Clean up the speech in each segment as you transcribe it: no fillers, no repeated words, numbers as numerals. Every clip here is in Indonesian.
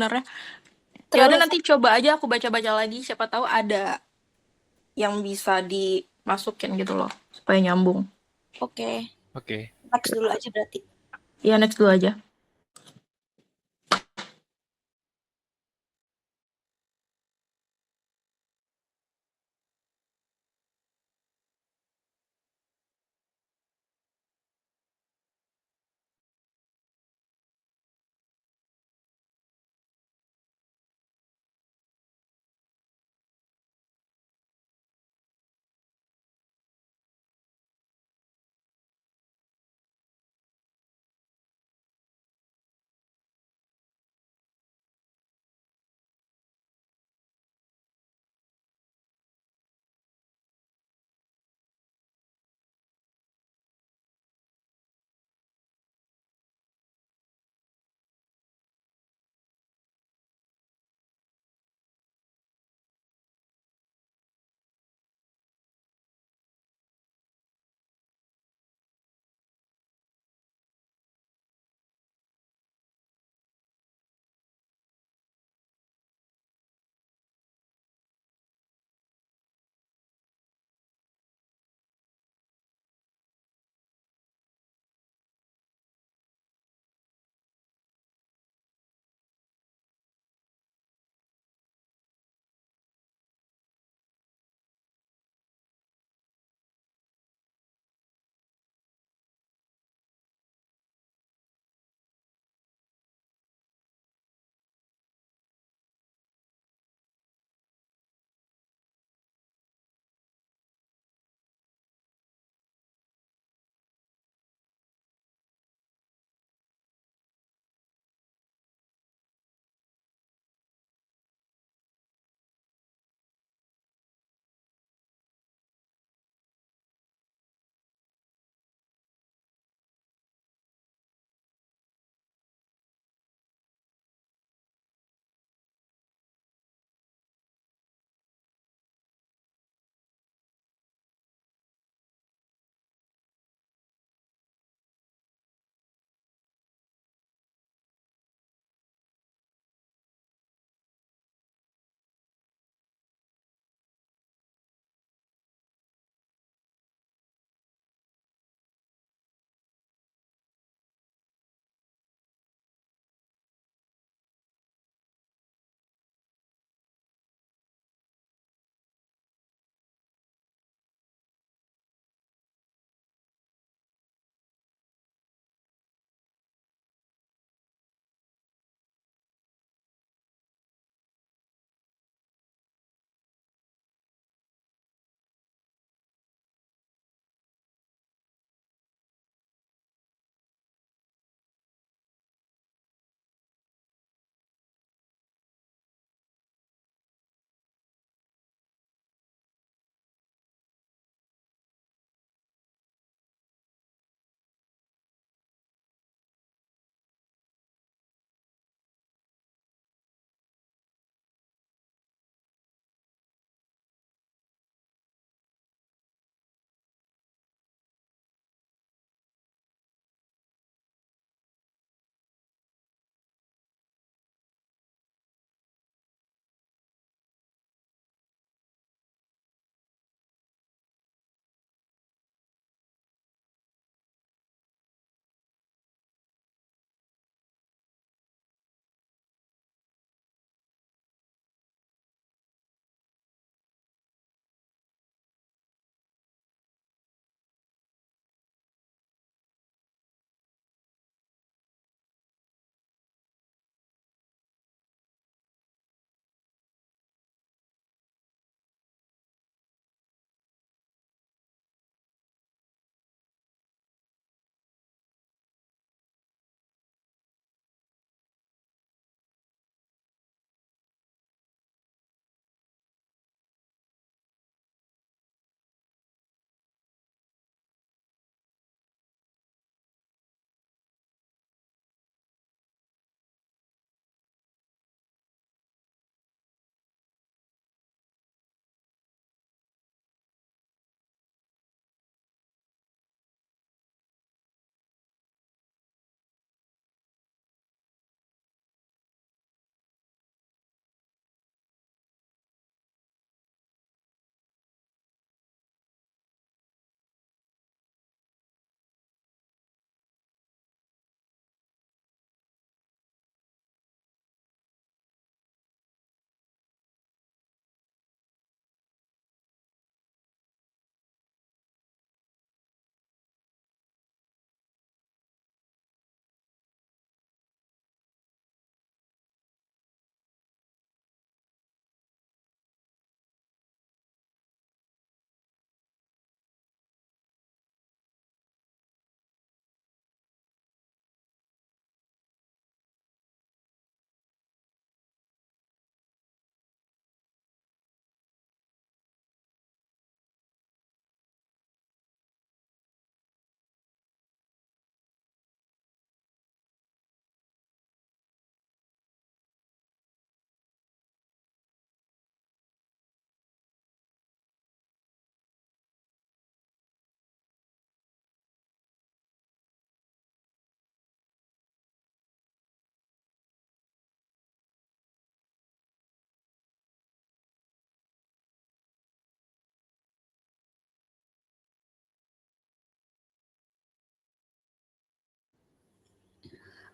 sebenarnya. Ya udah Terlalu nanti coba aja aku baca-baca lagi, siapa tahu ada yang bisa dimasukin gitu loh supaya nyambung. oke. Oke. Next dulu aja berarti. Iya next dulu aja.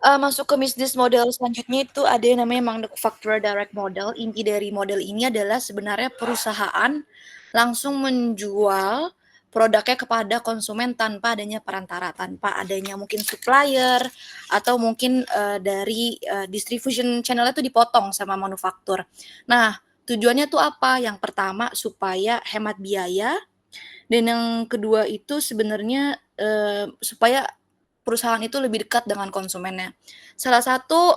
Masuk ke bisnis model selanjutnya itu ada yang namanya manufacturer direct model. Inti dari model ini adalah sebenarnya perusahaan langsung menjual produknya kepada konsumen tanpa adanya perantara, tanpa adanya mungkin supplier atau mungkin, dari, distribution channel itu dipotong sama manufaktur. Nah, tujuannya tuh apa? Yang pertama supaya hemat biaya, dan yang kedua itu sebenarnya, supaya perusahaan itu lebih dekat dengan konsumennya. Salah satu,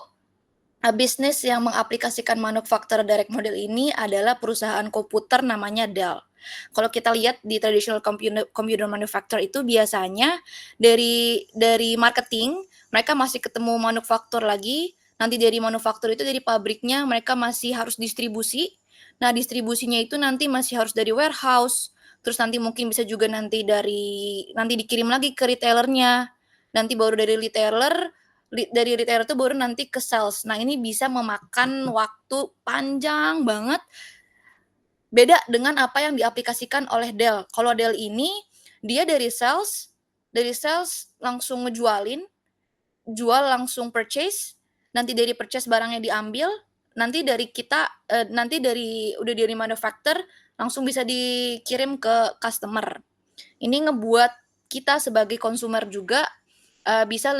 bisnis yang mengaplikasikan manufacturer direct model ini adalah perusahaan komputer namanya Dell. Kalau kita lihat di traditional computer manufacturer itu biasanya dari marketing, mereka masih ketemu manufaktur lagi, nanti dari manufaktur itu dari pabriknya mereka masih harus distribusi. Nah, distribusinya itu nanti masih harus dari warehouse, terus nanti mungkin bisa juga nanti dikirim lagi ke retailernya, nanti baru dari retailer tuh baru nanti ke sales. Nah, ini bisa memakan waktu panjang banget, beda dengan apa yang diaplikasikan oleh Dell. Kalau Dell ini, dia dari sales langsung ngejualin, jual langsung purchase, nanti dari purchase barangnya diambil, nanti udah dari manufacturer langsung bisa dikirim ke customer. Ini ngebuat kita sebagai konsumer juga, bisa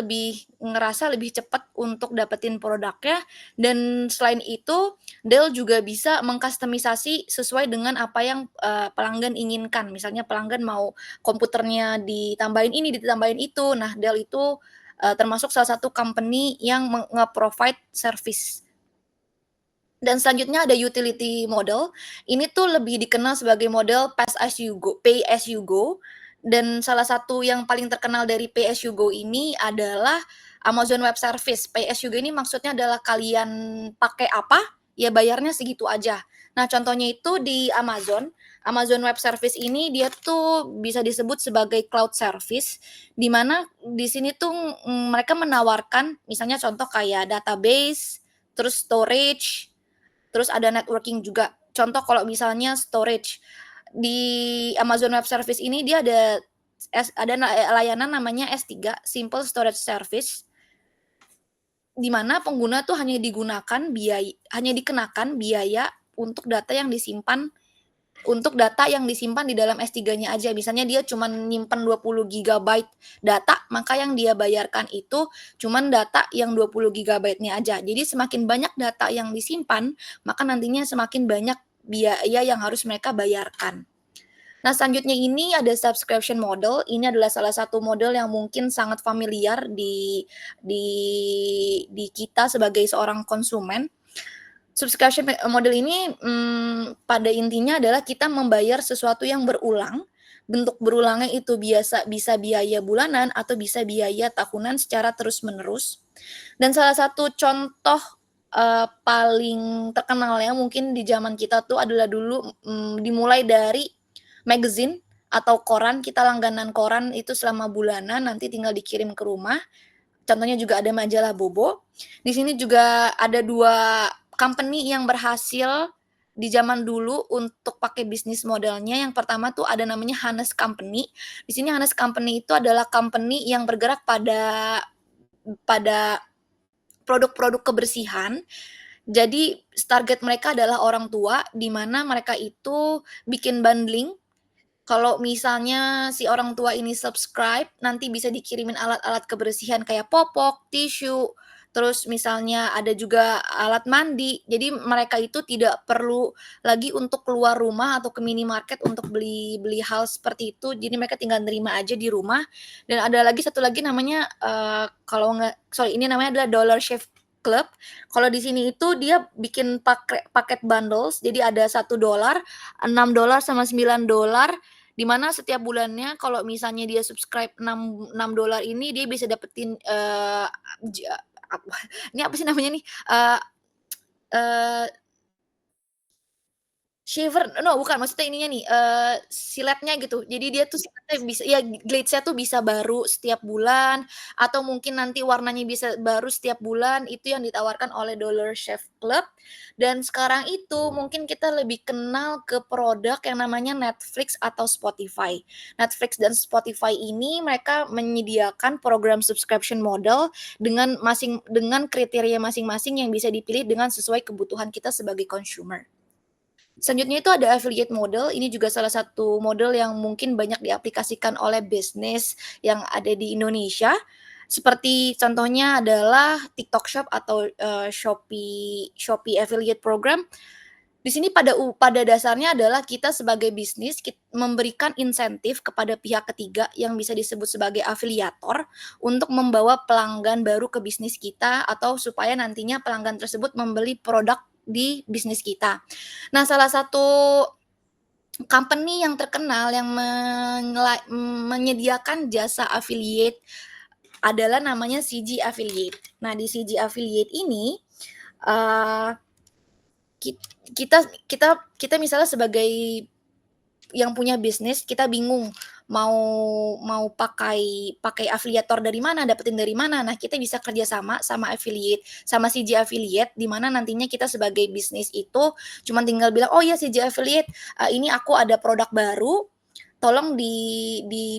ngerasa lebih cepat untuk dapetin produknya, dan selain itu Dell juga bisa mengkustomisasi sesuai dengan apa yang, pelanggan inginkan. Misalnya pelanggan mau komputernya ditambahin ini, ditambahin itu. Nah, Dell itu, termasuk salah satu company yang nge-provide service. Dan selanjutnya ada utility model. Ini tuh lebih dikenal sebagai model pay as you go, dan salah satu yang paling terkenal dari pay as you go ini adalah Amazon Web Service. Pay as you go ini maksudnya adalah kalian pakai apa, ya bayarnya segitu aja. Nah, contohnya itu di Amazon Web Service ini dia tuh bisa disebut sebagai cloud service, di mana di sini tuh, mereka menawarkan misalnya contoh kayak database, terus storage, terus ada networking juga. Contoh kalau misalnya storage, di Amazon Web Service ini dia ada layanan namanya S3, Simple Storage Service, di mana pengguna tuh hanya dikenakan biaya untuk data yang disimpan di dalam S3-nya aja. Misalnya dia cuma nyimpen 20 gigabyte data, maka yang dia bayarkan itu cuma data yang 20 gigabyte-nya aja. Jadi semakin banyak data yang disimpan, maka nantinya semakin banyak biaya yang harus mereka bayarkan. Nah, selanjutnya ini ada subscription model. Ini adalah salah satu model yang mungkin sangat familiar di di kita sebagai seorang konsumen. Subscription model ini, pada intinya adalah kita membayar sesuatu yang berulang, bentuk berulangnya itu bisa biaya bulanan atau bisa biaya tahunan secara terus-menerus. Dan salah satu contoh, paling terkenalnya mungkin di zaman kita tuh adalah dulu, dimulai dari magazine atau koran, kita langganan koran itu selama bulanan, nanti tinggal dikirim ke rumah. Contohnya juga ada majalah Bobo. Di sini juga ada 2 company yang berhasil di zaman dulu untuk pakai bisnis modelnya. Yang pertama tuh ada namanya Hanes Company. Di sini Hanes Company itu adalah company yang bergerak pada pada produk-produk kebersihan. Jadi target mereka adalah orang tua, di mana mereka itu bikin bundling. Kalau misalnya si orang tua ini subscribe, nanti bisa dikirimin alat-alat kebersihan kayak popok, tisu, terus misalnya ada juga alat mandi. Jadi mereka itu tidak perlu lagi untuk keluar rumah atau ke minimarket untuk beli beli hal seperti itu. Jadi mereka tinggal nerima aja di rumah. Dan ada lagi satu lagi namanya, kalau nggak sorry, ini namanya adalah Dollar Shave Club. Kalau di sini itu dia bikin paket bundles, jadi ada $1, $6 sama $9, di mana setiap bulannya kalau misalnya dia subscribe $6 ini dia bisa dapetin, apa ini apa sih namanya nih, eee eee, Shaver no bukan, maksudnya ininya nih, siletnya gitu. Jadi dia tuh siletnya bisa ya glades-nya tuh bisa baru setiap bulan, atau mungkin nanti warnanya bisa baru setiap bulan, itu yang ditawarkan oleh Dollar Shave Club. Dan sekarang itu mungkin kita lebih kenal ke produk yang namanya Netflix atau Spotify. Netflix dan Spotify ini mereka menyediakan program subscription model dengan kriteria masing-masing yang bisa dipilih dengan sesuai kebutuhan kita sebagai consumer. Selanjutnya itu ada affiliate model, ini juga salah satu model yang mungkin banyak diaplikasikan oleh bisnis yang ada di Indonesia. Seperti contohnya adalah TikTok Shop atau, Shopee Affiliate Program. Di sini pada dasarnya adalah kita sebagai bisnis memberikan insentif kepada pihak ketiga yang bisa disebut sebagai afiliator untuk membawa pelanggan baru ke bisnis kita atau supaya nantinya pelanggan tersebut membeli produk di bisnis kita. Nah, salah satu company yang terkenal yang menyediakan jasa affiliate adalah namanya CG Affiliate. Nah, di CG Affiliate ini, eee, kit kita kita kita misalnya sebagai yang punya bisnis, kita bingung mau mau pakai afiliator dari mana, dapetin dari mana. Nah, kita bisa kerja sama affiliate, sama CJ Affiliate, di mana nantinya kita sebagai bisnis itu cuman tinggal bilang, "Oh ya CJ Affiliate, ini aku ada produk baru, tolong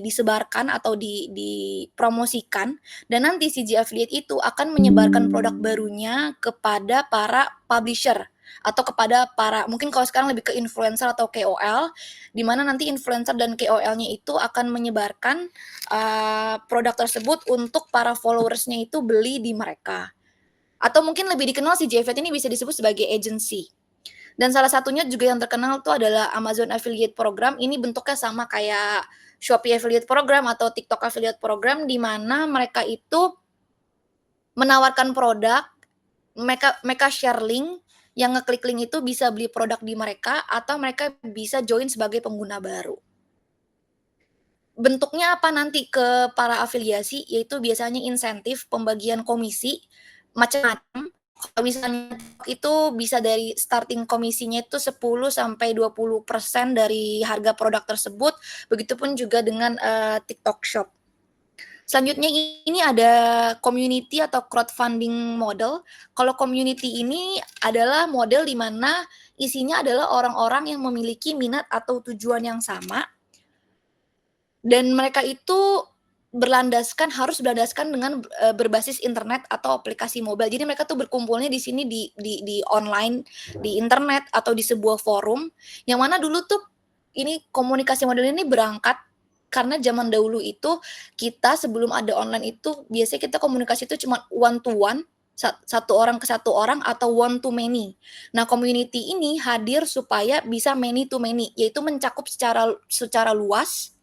disebarkan atau dipromosikan," dan nanti CJ Affiliate itu akan menyebarkan produk barunya kepada para publisher atau kepada para mungkin kalau sekarang lebih ke influencer atau KOL, di mana nanti influencer dan KOL-nya itu akan menyebarkan, produk tersebut untuk para followers-nya itu beli di mereka. Atau mungkin lebih dikenal si JFET ini bisa disebut sebagai agency. Dan salah satunya juga yang terkenal tuh adalah Amazon Affiliate Program, ini bentuknya sama kayak Shopee Affiliate Program atau TikTok Affiliate Program, di mana mereka itu menawarkan produk, mereka mereka share link, yang ngeklik link itu bisa beli produk di mereka atau mereka bisa join sebagai pengguna baru. Bentuknya apa nanti ke para afiliasi, yaitu biasanya insentif, pembagian komisi, macam-macam. Kalau misalnya itu bisa dari starting komisinya itu 10 sampai 20% dari harga produk tersebut, begitupun juga dengan, TikTok Shop. Selanjutnya ini ada community atau crowdfunding model. Kalau community ini adalah model di mana isinya adalah orang-orang yang memiliki minat atau tujuan yang sama dan mereka itu harus berlandaskan dengan, berbasis internet atau aplikasi mobile. Jadi mereka tuh berkumpulnya di sini di online, di internet atau di sebuah forum, yang mana dulu tuh ini komunikasi model ini berangkat karena zaman dahulu itu kita sebelum ada online itu biasanya kita komunikasi itu cuma one to one, satu orang ke satu orang atau one to many. Nah, community ini hadir supaya bisa many to many, yaitu mencakup secara secara luas.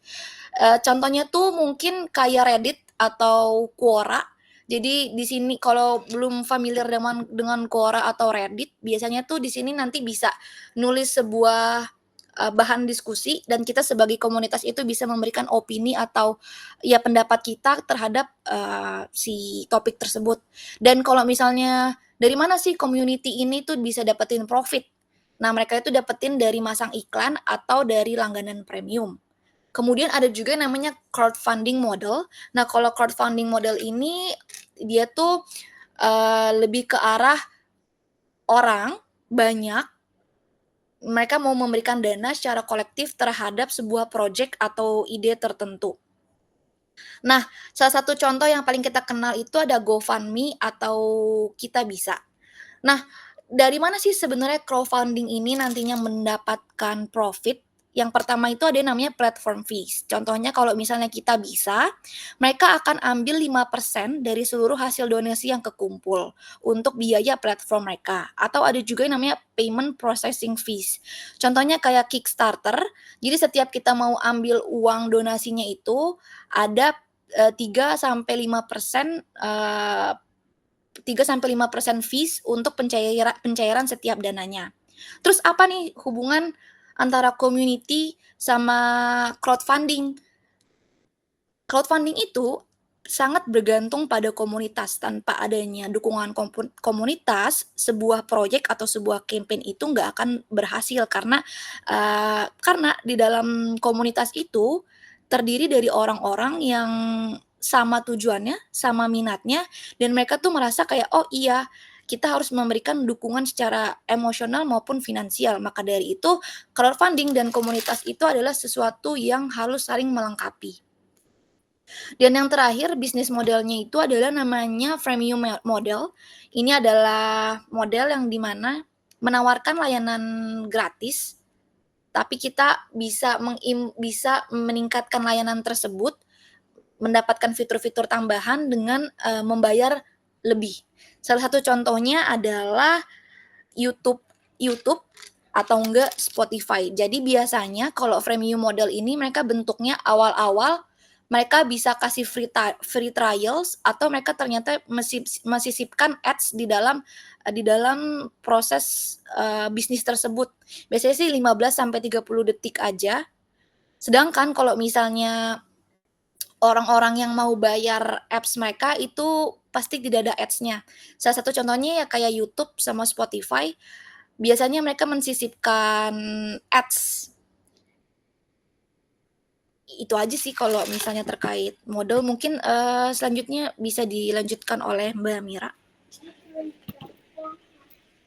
Contohnya tuh mungkin kayak Reddit atau Quora. Jadi di sini kalau belum familiar dengan Quora atau Reddit, biasanya tuh di sini nanti bisa nulis sebuah, bahan diskusi dan kita sebagai komunitas itu bisa memberikan opini atau ya pendapat kita terhadap, si topik tersebut. Dan kalau misalnya dari mana sih community ini tuh bisa dapetin profit? Nah, mereka itu dapetin dari masang iklan atau dari langganan premium. Kemudian ada juga yang namanya crowdfunding model. Nah, kalau crowdfunding model ini dia tuh, lebih ke arah orang banyak, mereka mau memberikan dana secara kolektif terhadap sebuah project atau ide tertentu. Nah, salah satu contoh yang paling kita kenal itu ada GoFundMe atau Kitabisa. Nah, dari mana sih sebenarnya crowdfunding ini nantinya mendapatkan profit? Yang pertama itu ada yang namanya platform fees. Contohnya kalau misalnya kita bisa, mereka akan ambil 5% dari seluruh hasil donasi yang kekumpul untuk biaya platform mereka. Atau ada juga yang namanya payment processing fees. Contohnya kayak Kickstarter, jadi setiap kita mau ambil uang donasinya itu ada, 3 sampai 5%, 3 sampai 5% fees untuk pencairan setiap dananya. Terus apa nih hubungan antara community sama crowdfunding? Crowdfunding itu sangat bergantung pada komunitas. Tanpa adanya dukungan komunitas, sebuah proyek atau sebuah campaign itu nggak akan berhasil karena di dalam komunitas itu terdiri dari orang-orang yang sama tujuannya, sama minatnya, dan mereka tuh merasa kayak, "Oh iya, kita harus memberikan dukungan secara emosional maupun finansial." Maka dari itu, crowdfunding dan komunitas itu adalah sesuatu yang harus saling melengkapi. Dan yang terakhir bisnis modelnya itu adalah namanya freemium model. Ini adalah model yang di mana menawarkan layanan gratis, tapi kita bisa meningkatkan layanan tersebut, mendapatkan fitur-fitur tambahan dengan, membayar lebih. Salah satu contohnya adalah YouTube YouTube atau enggak Spotify. Jadi biasanya kalau freemium model ini mereka bentuknya awal-awal mereka bisa kasih free trials atau mereka ternyata mesisipkan ads di dalam proses, bisnis tersebut. Biasanya sih 15 sampai 30 detik aja. Sedangkan kalau misalnya orang-orang yang mau bayar apps mereka itu pasti tidak ada ads-nya. Salah satu contohnya ya kayak YouTube sama Spotify, biasanya mereka mensisipkan ads. Itu aja sih kalau misalnya terkait model, mungkin, selanjutnya bisa dilanjutkan oleh Mbak Mira.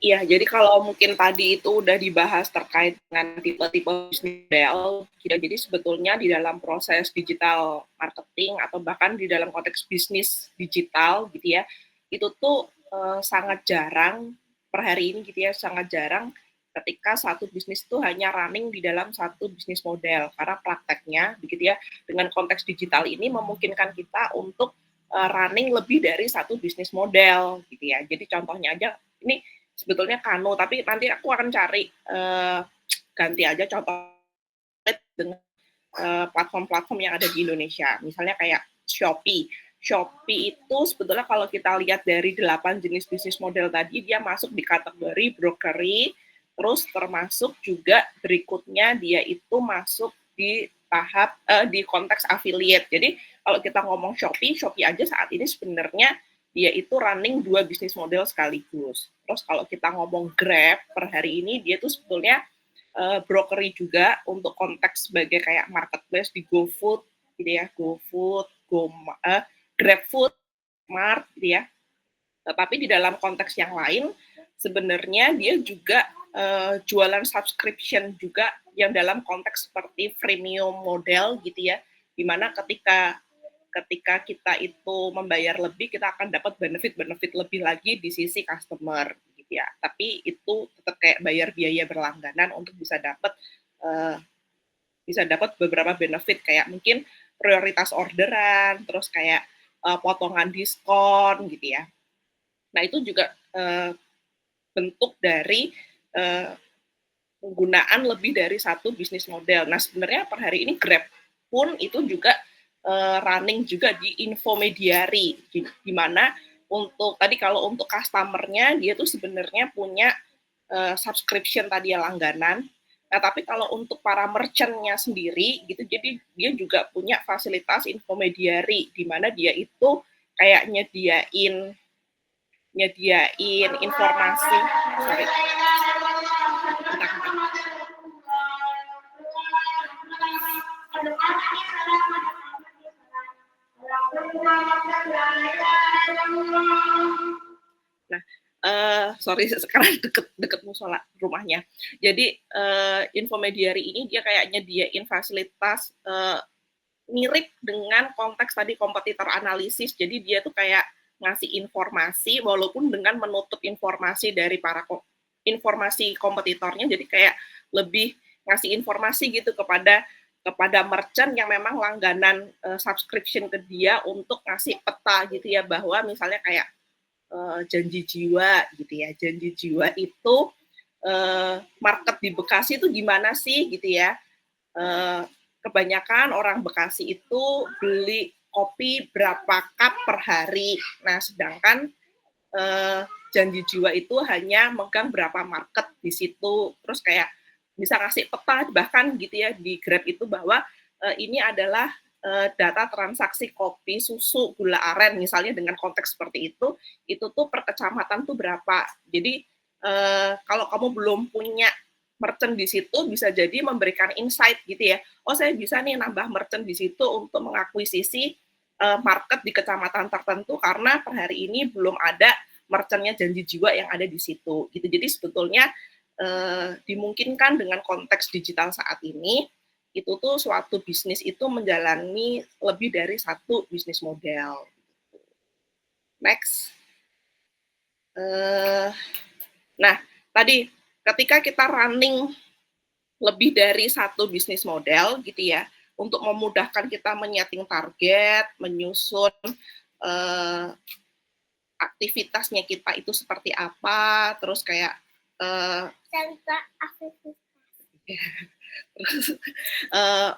Iya, jadi kalau mungkin tadi itu udah dibahas terkait dengan tipe-tipe bisnis model, jadi sebetulnya di dalam proses digital marketing atau bahkan di dalam konteks bisnis digital gitu ya, itu tuh sangat jarang per hari ini gitu ya, sangat jarang ketika satu bisnis itu hanya running di dalam satu bisnis model, karena prakteknya begitu ya, dengan konteks digital ini memungkinkan kita untuk running lebih dari satu bisnis model gitu ya. Jadi contohnya aja ini sebetulnya Kano, tapi nanti aku akan cari ganti aja contoh dengan platform-platform yang ada di Indonesia. Misalnya kayak Shopee. Shopee itu sebetulnya kalau kita lihat dari 8 jenis bisnis model tadi, dia masuk di kategori brokery, terus termasuk juga berikutnya dia itu masuk di tahap di konteks affiliate. Jadi kalau kita ngomong Shopee aja saat ini sebenarnya dia itu running 2 bisnis model sekaligus. Terus kalau kita ngomong Grab per hari ini, dia tuh sebetulnya brokery juga untuk konteks sebagai kayak marketplace di GoFood, gitu ya, GoFood, GrabFood, Mart, gitu ya. Tapi di dalam konteks yang lain, sebenarnya dia juga jualan subscription juga yang dalam konteks seperti freemium model, gitu ya, dimana ketika kita itu membayar lebih, kita akan dapat benefit lebih lagi di sisi customer, gitu ya. Tapi itu tetap kayak bayar biaya berlangganan untuk bisa dapat beberapa benefit kayak mungkin prioritas orderan, terus kayak potongan diskon, gitu ya. Nah itu juga bentuk dari penggunaan lebih dari satu bisnis model. Nah sebenarnya per hari ini Grab pun itu juga running juga di infomediary, di mana untuk tadi kalau untuk customer-nya dia tuh sebenarnya punya subscription tadi ya langganan. Nah, tapi kalau untuk para merchant-nya sendiri gitu, jadi dia juga punya fasilitas infomediary di mana dia itu kayak nyediain informasi. Sorry. Nah, sorry sekarang deket musola rumahnya. Jadi infomediary ini dia kayak nyediain fasilitas mirip dengan konteks tadi kompetitor analisis. Jadi dia tuh kayak ngasih informasi walaupun dengan menutup informasi dari para informasi kompetitornya. Jadi kayak lebih ngasih informasi gitu kepada merchant yang memang langganan subscription ke dia untuk ngasih peta gitu ya, bahwa misalnya kayak janji jiwa gitu ya, janji jiwa itu market di Bekasi itu gimana sih gitu ya. Kebanyakan orang Bekasi itu beli kopi berapa cup per hari. Nah sedangkan janji jiwa itu hanya megang berapa market di situ. Terus kayak bisa ngasih peta bahkan gitu ya di Grab itu bahwa ini adalah data transaksi kopi, susu, gula aren misalnya dengan konteks seperti itu tuh per kecamatan tuh berapa. Jadi kalau kamu belum punya merchant di situ bisa jadi memberikan insight gitu ya. Oh, saya bisa nih nambah merchant di situ untuk mengakuisisi market di kecamatan tertentu karena per hari ini belum ada merchantnya Janji Jiwa yang ada di situ gitu. Jadi sebetulnya dimungkinkan dengan konteks digital saat ini itu tuh suatu bisnis itu menjalani lebih dari satu bisnis model. Next. Nah, tadi ketika kita running lebih dari satu bisnis model gitu ya, untuk memudahkan kita menyeting target, menyusun aktivitasnya kita itu seperti apa, terus kayak terus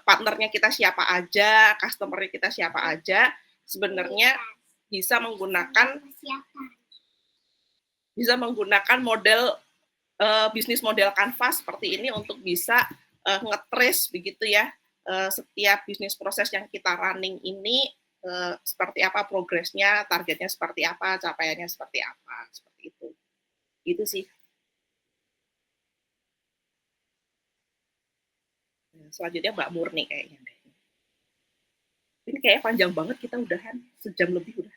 partnernya kita siapa aja, customer-nya kita siapa aja, sebenarnya bisa menggunakan model bisnis model Canvas seperti ini untuk bisa nge-trace begitu ya setiap bisnis proses yang kita running ini seperti apa progresnya, targetnya seperti apa, capaiannya seperti apa, seperti itu. Gitu sih. Selanjutnya Mbak Murni kayaknya. Ini kayak panjang banget kita udahan, sejam lebih udah.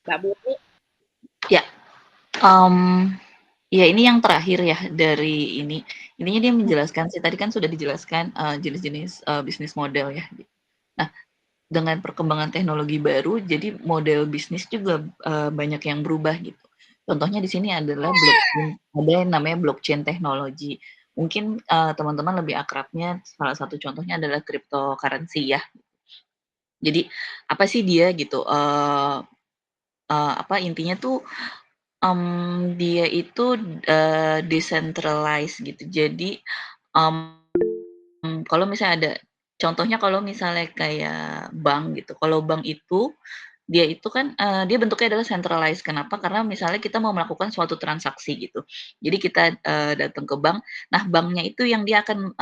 Mbak Murni. Ya, ya ini yang terakhir ya dari ini. Ininya dia menjelaskan sih, tadi kan sudah dijelaskan jenis-jenis bisnis model ya. Nah, dengan perkembangan teknologi baru, jadi model bisnis juga banyak yang berubah gitu. Contohnya di sini adalah blockchain, ada yang namanya blockchain teknologi. Mungkin teman-teman lebih akrabnya salah satu contohnya adalah cryptocurrency ya. Jadi apa sih dia gitu? Apa intinya tuh dia itu decentralized gitu. Jadi kalau misalnya ada contohnya kalau misalnya kayak bank gitu. Kalau bank itu dia itu kan, dia bentuknya adalah centralized. Kenapa? Karena misalnya kita mau melakukan suatu transaksi gitu. Jadi kita, datang ke bank, nah banknya itu yang dia akan,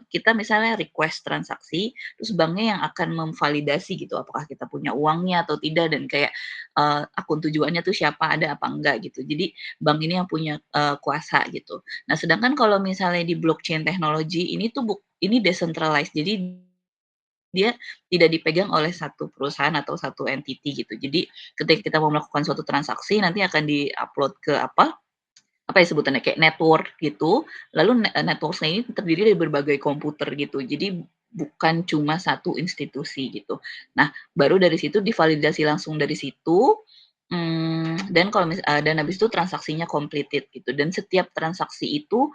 kita misalnya request transaksi, terus banknya yang akan memvalidasi gitu, apakah kita punya uangnya atau tidak dan kayak, akun tujuannya tuh siapa, ada apa enggak gitu. Jadi bank ini yang punya, kuasa gitu. Nah sedangkan kalau misalnya di blockchain teknologi ini tuh ini decentralized. Jadi dia tidak dipegang oleh satu perusahaan atau satu entity gitu. Jadi ketika kita mau melakukan suatu transaksi nanti akan di-upload ke apa ya sebutannya, kayak network gitu, lalu network-nya ini terdiri dari berbagai komputer gitu. Jadi bukan cuma satu institusi gitu. Nah, baru dari situ divalidasi langsung dari situ, dan habis itu transaksinya completed gitu. Dan setiap transaksi itu,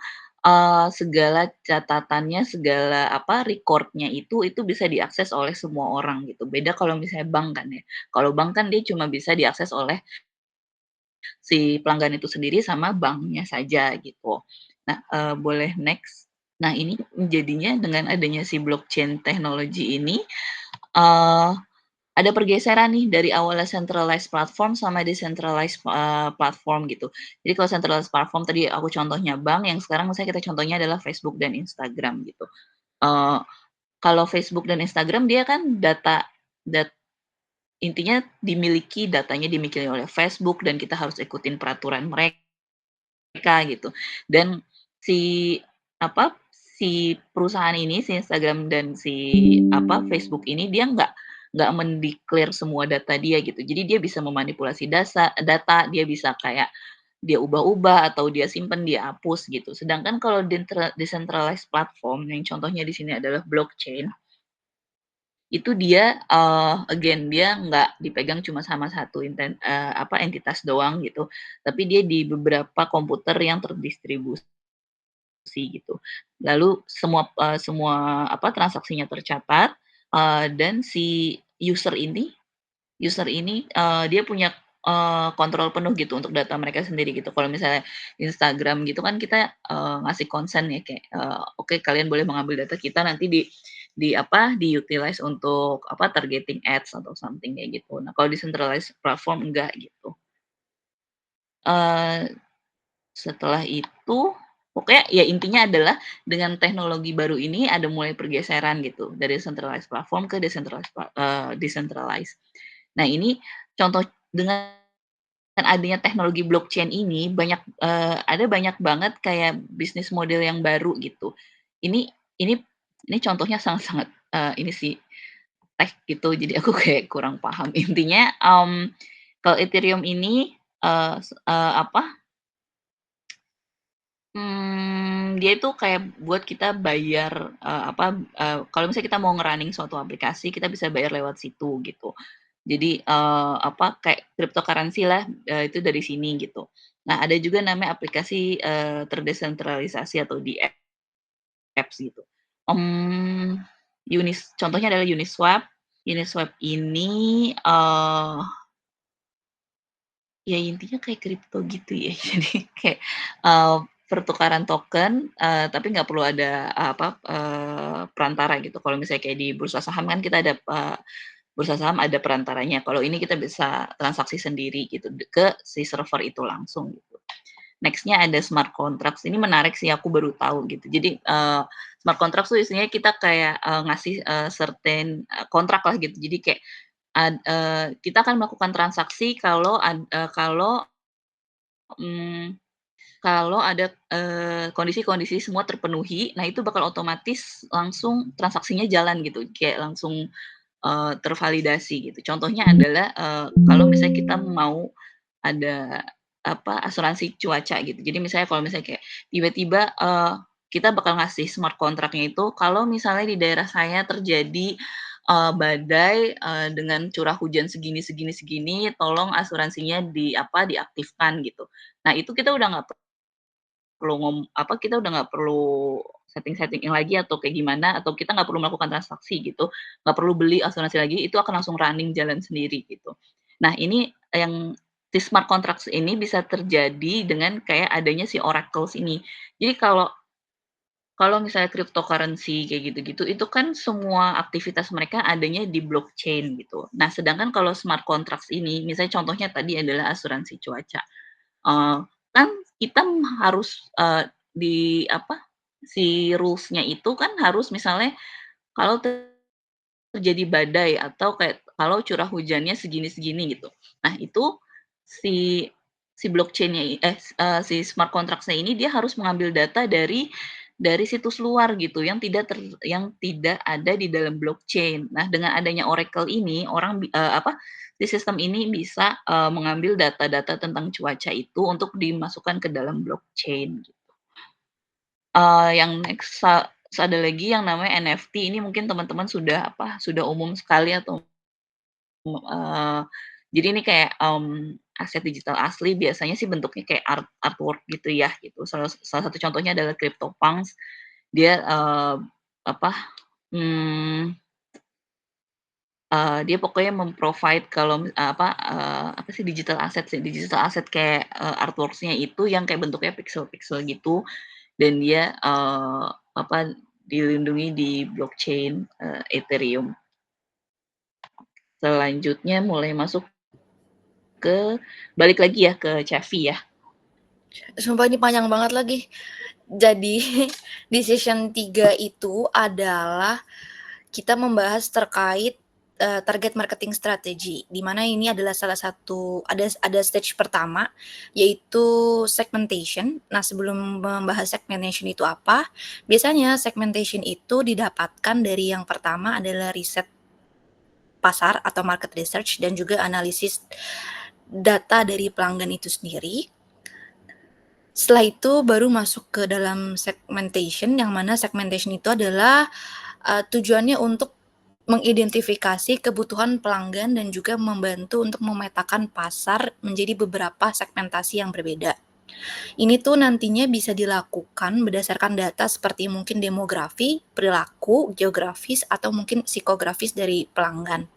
segala catatannya, segala record-nya itu bisa diakses oleh semua orang gitu. Beda kalau misalnya bank kan ya. Kalau bank kan dia cuma bisa diakses oleh si pelanggan itu sendiri sama banknya saja gitu. Nah, boleh next. Nah ini jadinya dengan adanya si blockchain teknologi ini, eee, ada pergeseran nih dari awalnya centralized platform sama decentralized, platform gitu. Jadi kalau centralized platform tadi aku contohnya bank, yang sekarang misalnya kita contohnya adalah Facebook dan Instagram gitu. Eee, Kalau Facebook dan Instagram dia kan intinya datanya dimiliki oleh Facebook dan kita harus ikutin peraturan mereka gitu. Dan si si perusahaan ini, si Instagram dan si Facebook ini dia nggak semua data dia gitu. Jadi dia bisa memanipulasi data, dia bisa kayak dia ubah-ubah atau dia simpen, dia hapus gitu. Sedangkan kalau decentralized platform yang contohnya di sini adalah blockchain, itu dia, again dia nggak dipegang cuma sama satu entitas doang gitu, tapi dia di beberapa komputer yang terdistribusi gitu. Lalu semua transaksinya tercatat, dan si user ini, dia punya, kontrol penuh gitu untuk data mereka sendiri gitu. Kalau misalnya Instagram gitu kan kita, ngasih consent ya kayak, "Oke kalian boleh mengambil data kita nanti di-utilize untuk targeting ads atau something kayak gitu." Nah kalau decentralized platform enggak gitu. Eee, Setelah itu Pokoknya ya intinya adalah dengan teknologi baru ini ada mulai pergeseran gitu dari centralized platform ke decentralized. Nah ini contoh dengan adanya teknologi blockchain ini ada banyak banget kayak bisnis model yang baru gitu. Ini ini ini contohnya sangat-sangat, ini sih tech gitu, jadi aku kayak kurang paham. Intinya, kalau Ethereum ini, apa, dia itu kayak buat kita bayar, kalau misalnya kita mau nge-running suatu aplikasi, kita bisa bayar lewat situ gitu. Jadi, kayak cryptocurrency lah, itu dari sini gitu. Nah, ada juga namanya aplikasi, terdesentralisasi atau apps gitu. Mmm, contohnya adalah Uniswap. Uniswap ini, ya intinya kayak kripto gitu ya. Jadi kayak, pertukaran token, tapi nggak perlu ada, perantara gitu. Kalau misalnya kayak di bursa saham kan kita ada, bursa saham ada perantaranya. Kalau ini kita bisa transaksi sendiri gitu, ke si server itu langsung gitu. Next-nya ada smart contracts, ini menarik sih aku baru tahu gitu. Jadi, smart contracts tuh isinya kita kayak, ngasih, certain, kontrak lah gitu. Jadi kayak kita akan melakukan transaksi mmm, kalau ada, kondisi-kondisi semua terpenuhi, nah itu bakal otomatis langsung transaksinya jalan gitu, kayak langsung, tervalidasi gitu. Contohnya adalah, kalau misalnya kita mau ada, asuransi cuaca gitu. Jadi misalnya kalau misalnya kayak tiba-tiba, kita bakal ngasih smart contract-nya itu kalau misalnya di daerah saya terjadi, badai, dengan curah hujan segini segini segini, tolong asuransinya diaktifkan gitu. Nah itu kita udah nggak perlu kita udah nggak perlu setting-setting lagi atau kayak gimana, atau kita nggak perlu melakukan transaksi gitu, nggak perlu beli asuransi lagi, itu akan langsung running jalan sendiri gitu. Nah ini yang si smart contracts ini bisa terjadi dengan kayak adanya si oracles ini. Jadi kalau kalau misalnya cryptocurrency kayak gitu-gitu, itu kan semua aktivitas mereka adanya di blockchain gitu. Nah sedangkan kalau smart contracts ini, misalnya contohnya tadi adalah asuransi cuaca. Eee, kan kita harus, si rules-nya itu kan harus misalnya kalau terjadi badai atau kayak kalau curah hujannya segini-segini gitu. Nah itu si si blockchain-nya si smart contracts-nya ini dia harus mengambil data dari situs luar gitu yang tidak ada di dalam blockchain. Nah dengan adanya Oracle ini si sistem ini bisa, mengambil data-data tentang cuaca itu untuk dimasukkan ke dalam blockchain gitu. Yang next ada lagi yang namanya NFT, ini mungkin teman-teman sudah umum sekali atau, eee, jadi ini kayak, aset digital asli biasanya sih bentuknya kayak artwork gitu ya, gitu. Salah salah satu contohnya adalah CryptoPunks, dia, apa, mmm dia pokoknya mem-provide kalau apa sih digital asset kayak, artworks-nya itu yang kayak bentuknya pixel-pixel gitu dan dia, dilindungi di blockchain, Ethereum. Selanjutnya mulai masuk ke balik lagi ya ke Cevi ya. Sumpah ini panjang banget lagi. Jadi di session 3 itu adalah kita membahas terkait, target marketing strategi, di mana ini adalah salah satu ada stage pertama, yaitu segmentation. Nah, sebelum membahas segmentation itu apa, biasanya segmentation itu didapatkan dari yang pertama adalah riset pasar atau market research dan juga analisis data dari pelanggan itu sendiri. Setelah itu baru masuk ke dalam segmentation, yang mana segmentation itu adalah, tujuannya untuk mengidentifikasi kebutuhan pelanggan dan juga membantu untuk memetakan pasar menjadi beberapa segmentasi yang berbeda. Ini tuh nantinya bisa dilakukan berdasarkan data seperti mungkin demografi, perilaku, geografis, atau mungkin psikografis dari pelanggan.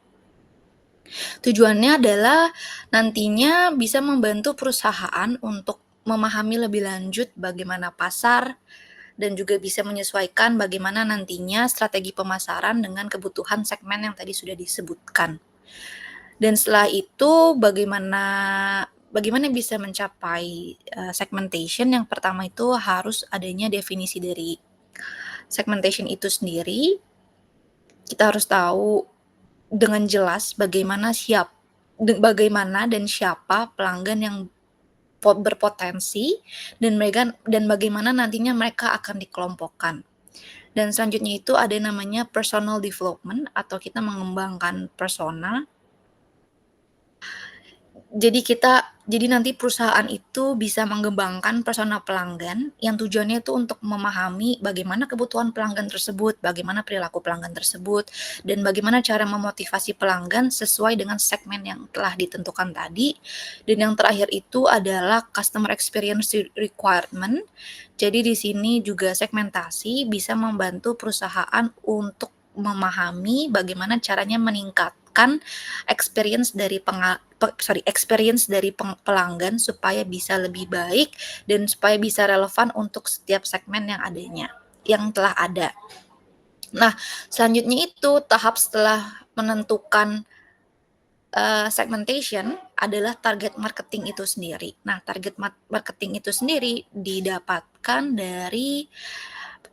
Tujuannya adalah nantinya bisa membantu perusahaan untuk memahami lebih lanjut bagaimana pasar dan juga bisa menyesuaikan bagaimana nantinya strategi pemasaran dengan kebutuhan segmen yang tadi sudah disebutkan. Dan setelah itu bagaimana bagaimana bisa mencapai segmentation? Yang pertama itu harus adanya definisi dari segmentation itu sendiri. Kita harus tahu dengan jelas bagaimana dan siapa pelanggan yang berpotensi dan bagaimana nantinya mereka akan dikelompokkan. Dan selanjutnya itu ada namanya personal development atau kita mengembangkan persona. Jadi nanti perusahaan itu bisa mengembangkan persona pelanggan yang tujuannya itu untuk memahami bagaimana kebutuhan pelanggan tersebut, bagaimana perilaku pelanggan tersebut, dan bagaimana cara memotivasi pelanggan sesuai dengan segmen yang telah ditentukan tadi. Dan yang terakhir itu adalah customer experience requirement. Jadi di sini juga segmentasi bisa membantu perusahaan untuk memahami bagaimana caranya meningkatkan experience dari pelanggan supaya bisa lebih baik dan supaya bisa relevan untuk setiap segmen yang telah ada. Nah, selanjutnya itu tahap setelah menentukan segmentation adalah target marketing itu sendiri. Nah, target marketing itu sendiri didapatkan dari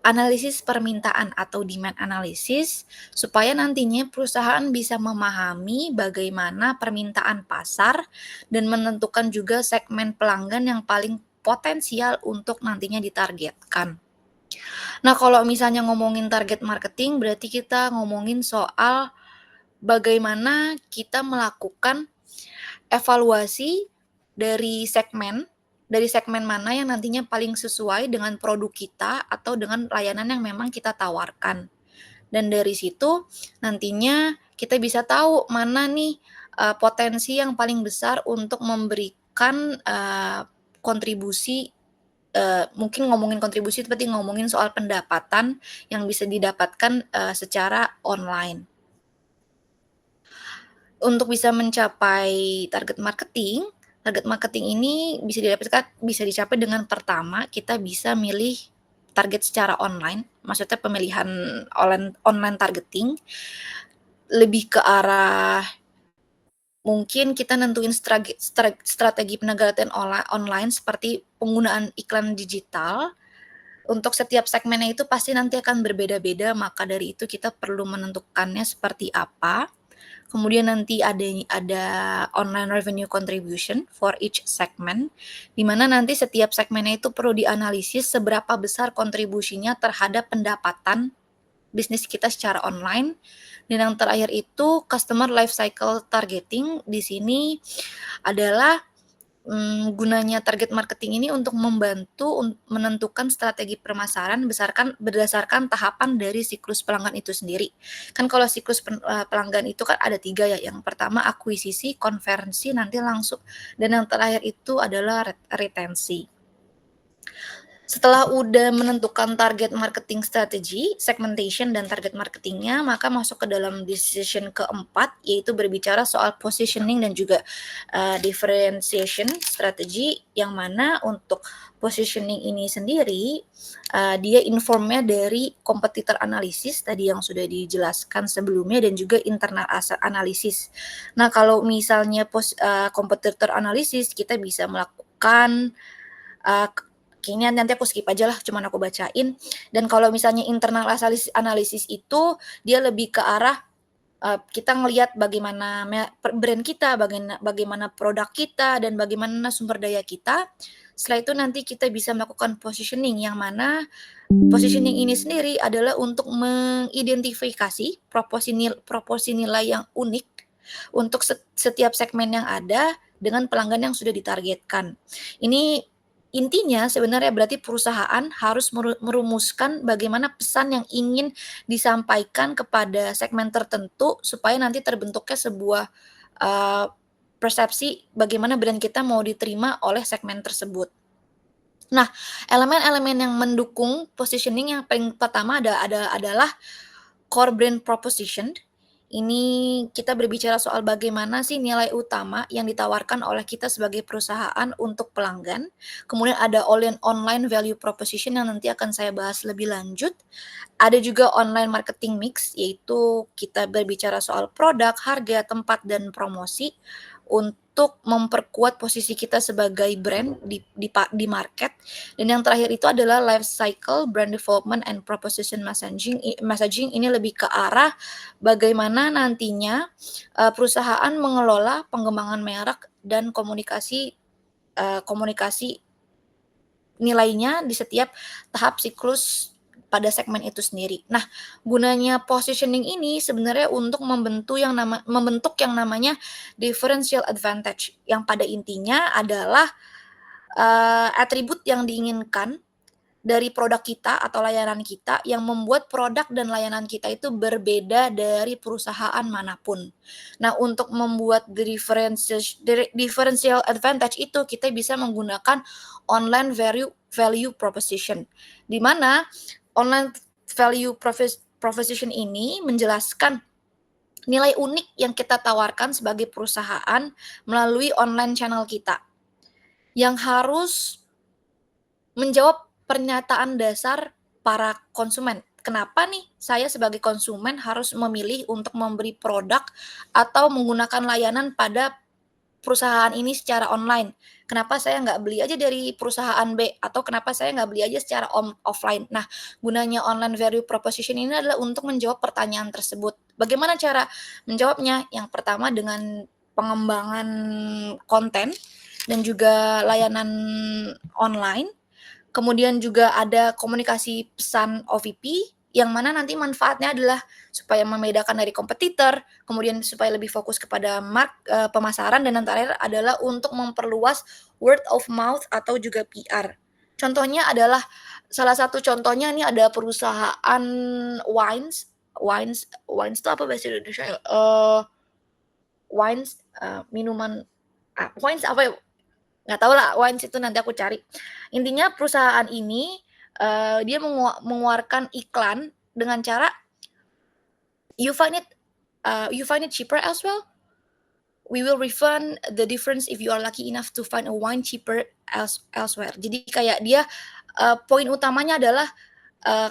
analisis permintaan atau demand analysis supaya nantinya perusahaan bisa memahami bagaimana permintaan pasar dan menentukan juga segmen pelanggan yang paling potensial untuk nantinya ditargetkan. Nah, kalau misalnya ngomongin target marketing berarti kita ngomongin soal bagaimana kita melakukan evaluasi dari segmen mana yang nantinya paling sesuai dengan produk kita atau dengan layanan yang memang kita tawarkan. Dan dari situ nantinya kita bisa tahu mana nih potensi yang paling besar untuk memberikan kontribusi. Mungkin ngomongin kontribusi berarti ngomongin soal pendapatan yang bisa didapatkan secara online. Untuk bisa mencapai target marketing ini bisa dicapai dengan pertama kita bisa milih target secara online, maksudnya pemilihan online targeting lebih ke arah mungkin kita nentuin strategi penegakan online seperti penggunaan iklan digital. Untuk setiap segmennya itu pasti nanti akan berbeda-beda, maka dari itu kita perlu menentukannya seperti apa. Kemudian nanti ada online revenue contribution for each segment, di mana nanti setiap segmennya itu perlu dianalisis seberapa besar kontribusinya terhadap pendapatan bisnis kita secara online. Dan yang terakhir itu customer life cycle targeting. Di sini adalah gunanya target marketing ini untuk membantu menentukan strategi pemasaran berdasarkan tahapan dari siklus pelanggan itu sendiri. Kan kalau siklus pelanggan itu kan ada 3 ya, yang pertama akuisisi, konversi, nanti langsung, dan yang terakhir itu adalah retensi. Setelah udah menentukan target marketing strategi, segmentation dan target marketingnya, maka masuk ke dalam decision keempat, yaitu berbicara soal positioning dan juga differentiation strategi, yang mana untuk positioning ini sendiri, dia informnya dari competitor analysis tadi yang sudah dijelaskan sebelumnya dan juga internal asset analysis. Nah, kalau misalnya competitor analysis, kita bisa melakukan kayaknya nanti aku skip aja lah, cuman aku bacain. Dan kalau misalnya internal analysis itu dia lebih ke arah kita ngelihat bagaimana brand kita, bagaimana produk kita, dan bagaimana sumber daya kita. Setelah itu nanti kita bisa melakukan positioning, yang mana positioning ini sendiri adalah untuk mengidentifikasi proporsi nilai yang unik untuk setiap segmen yang ada dengan pelanggan yang sudah ditargetkan. Ini intinya sebenarnya berarti perusahaan harus merumuskan bagaimana pesan yang ingin disampaikan kepada segmen tertentu supaya nanti terbentuknya sebuah persepsi bagaimana brand kita mau diterima oleh segmen tersebut. Nah, elemen-elemen yang mendukung positioning yang paling pertama adalah core brand proposition. Ini kita berbicara soal bagaimana sih nilai utama yang ditawarkan oleh kita sebagai perusahaan untuk pelanggan. Kemudian ada online value proposition yang nanti akan saya bahas lebih lanjut. Ada juga online marketing mix, yaitu kita berbicara soal produk, harga, tempat, dan promosi. untuk memperkuat posisi kita sebagai brand di market. Dan yang terakhir itu adalah life cycle, brand development, and proposition messaging ini lebih ke arah bagaimana nantinya perusahaan mengelola pengembangan merek dan komunikasi nilainya di setiap tahap siklus pada segmen itu sendiri. Nah, gunanya positioning ini sebenarnya untuk membentuk yang namanya differential advantage, yang pada intinya adalah atribut yang diinginkan dari produk kita atau layanan kita yang membuat produk dan layanan kita itu berbeda dari perusahaan manapun. Nah, untuk membuat differential advantage itu kita bisa menggunakan online value proposition, di mana online value proposition ini menjelaskan nilai unik yang kita tawarkan sebagai perusahaan melalui online channel kita, yang harus menjawab pernyataan dasar para konsumen. Kenapa nih saya sebagai konsumen harus memilih untuk memberi produk atau menggunakan layanan pada perusahaan ini secara online? Kenapa saya nggak beli aja dari perusahaan B? Atau kenapa saya nggak beli aja secara offline? Nah, gunanya online value proposition ini adalah untuk menjawab pertanyaan tersebut. Bagaimana cara menjawabnya? Yang pertama dengan pengembangan konten dan juga layanan online. Kemudian juga ada komunikasi pesan OVP, yang mana nanti manfaatnya adalah supaya membedakan dari kompetitor, kemudian supaya lebih fokus kepada pemasaran, dan yang terakhir adalah untuk memperluas word of mouth atau juga PR. Contohnya adalah, salah satu contohnya ini ada perusahaan wines wines itu apa bahasa Indonesia ya? Wines, minuman, wines apa ya? Nggak tahu lah, wines itu nanti aku cari. Intinya perusahaan ini, dia mengeluarkan iklan dengan cara, you find it cheaper elsewhere, we will refund the difference if you are lucky enough to find a wine cheaper elsewhere. Jadi kayak dia, poin utamanya adalah,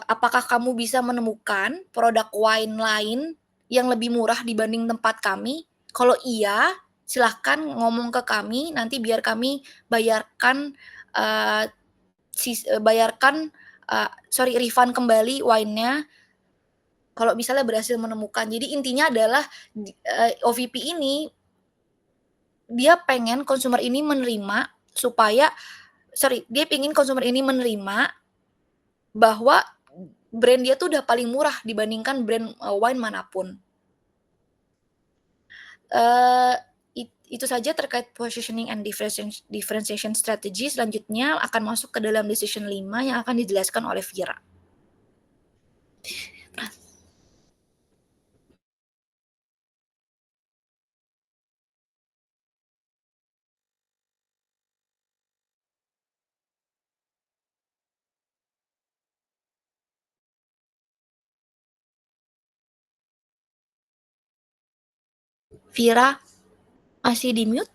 apakah kamu bisa menemukan produk wine lain yang lebih murah dibanding tempat kami? Kalau iya, silahkan ngomong ke kami, nanti biar kami bayarkan, eee, refund kembali wine-nya kalau misalnya berhasil menemukan. Jadi intinya adalah OVP ini, dia pengen konsumer ini menerima dia pengen konsumer ini menerima bahwa brand dia tuh udah paling murah dibandingkan brand, wine manapun. Eee, itu saja terkait positioning and differentiation strategy. Selanjutnya akan masuk ke dalam decision 5 yang akan dijelaskan oleh Vira. Vira, masih di-mute?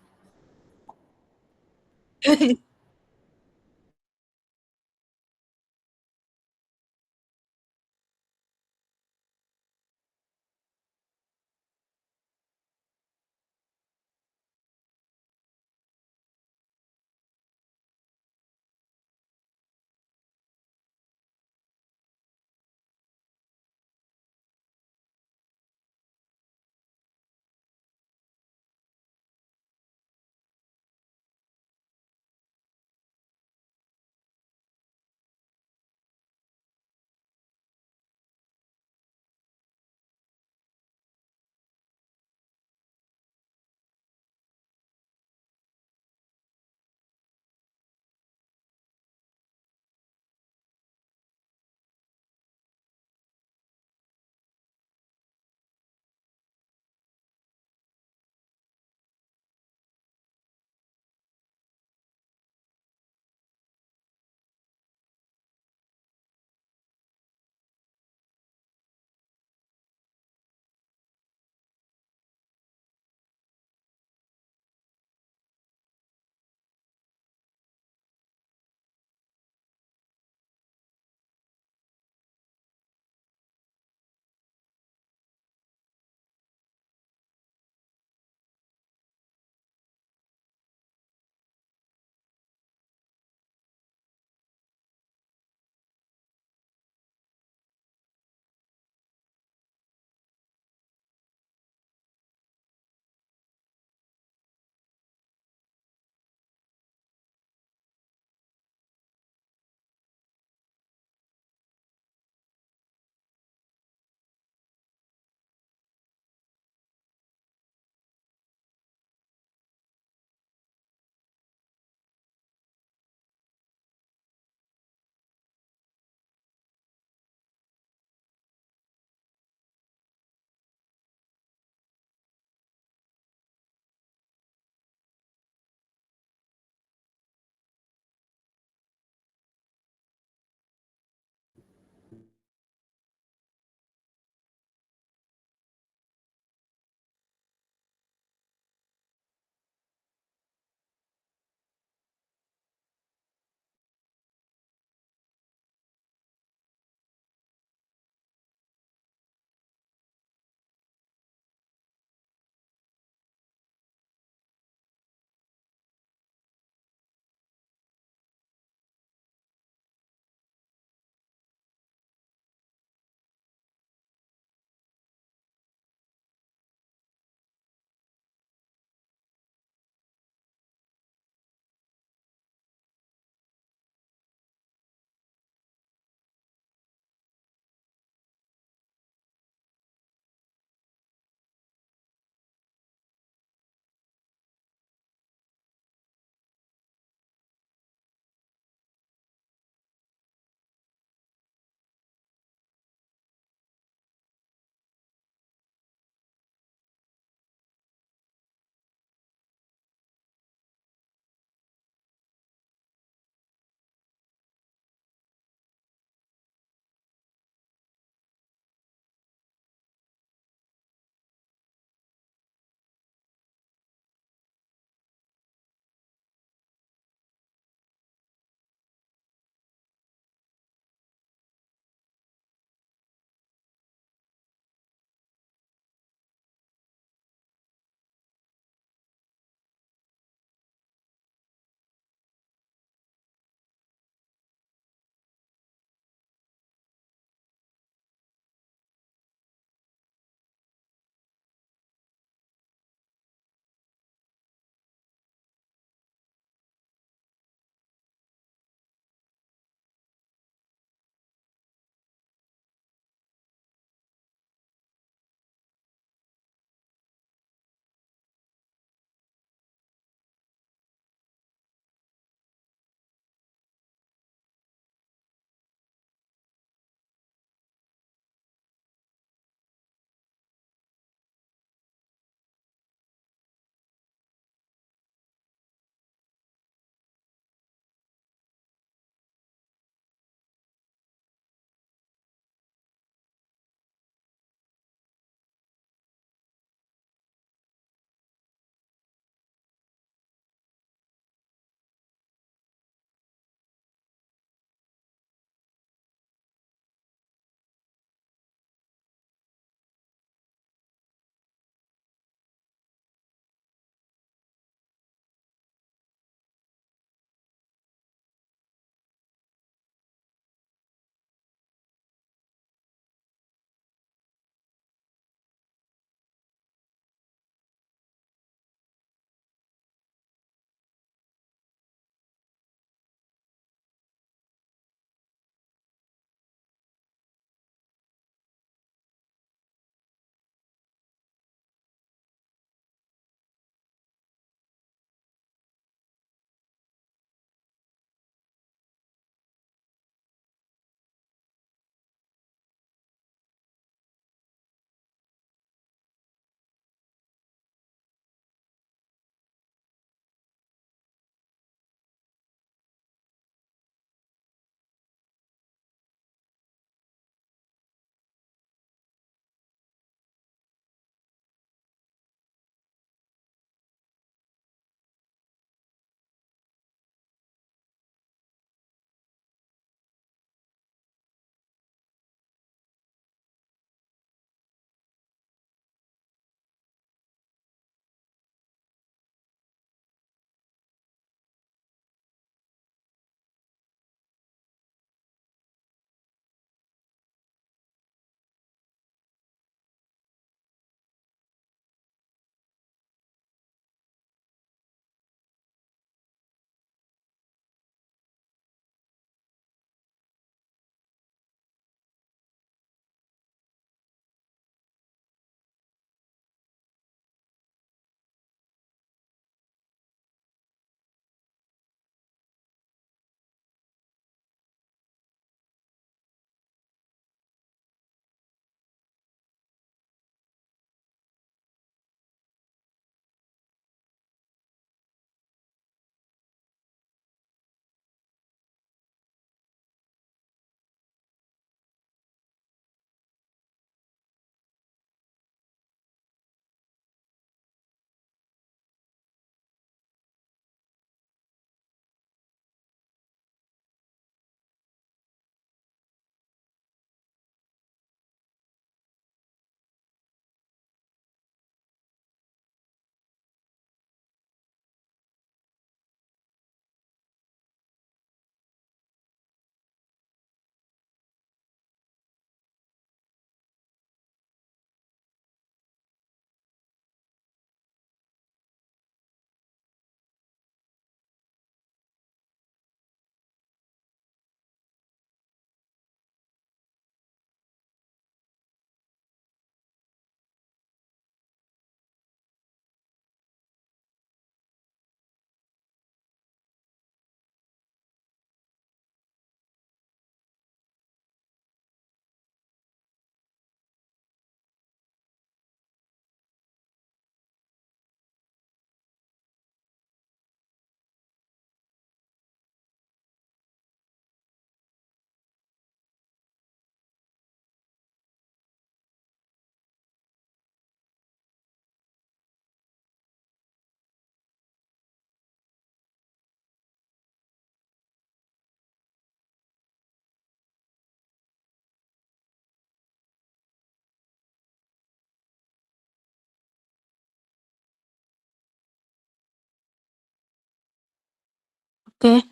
Oke,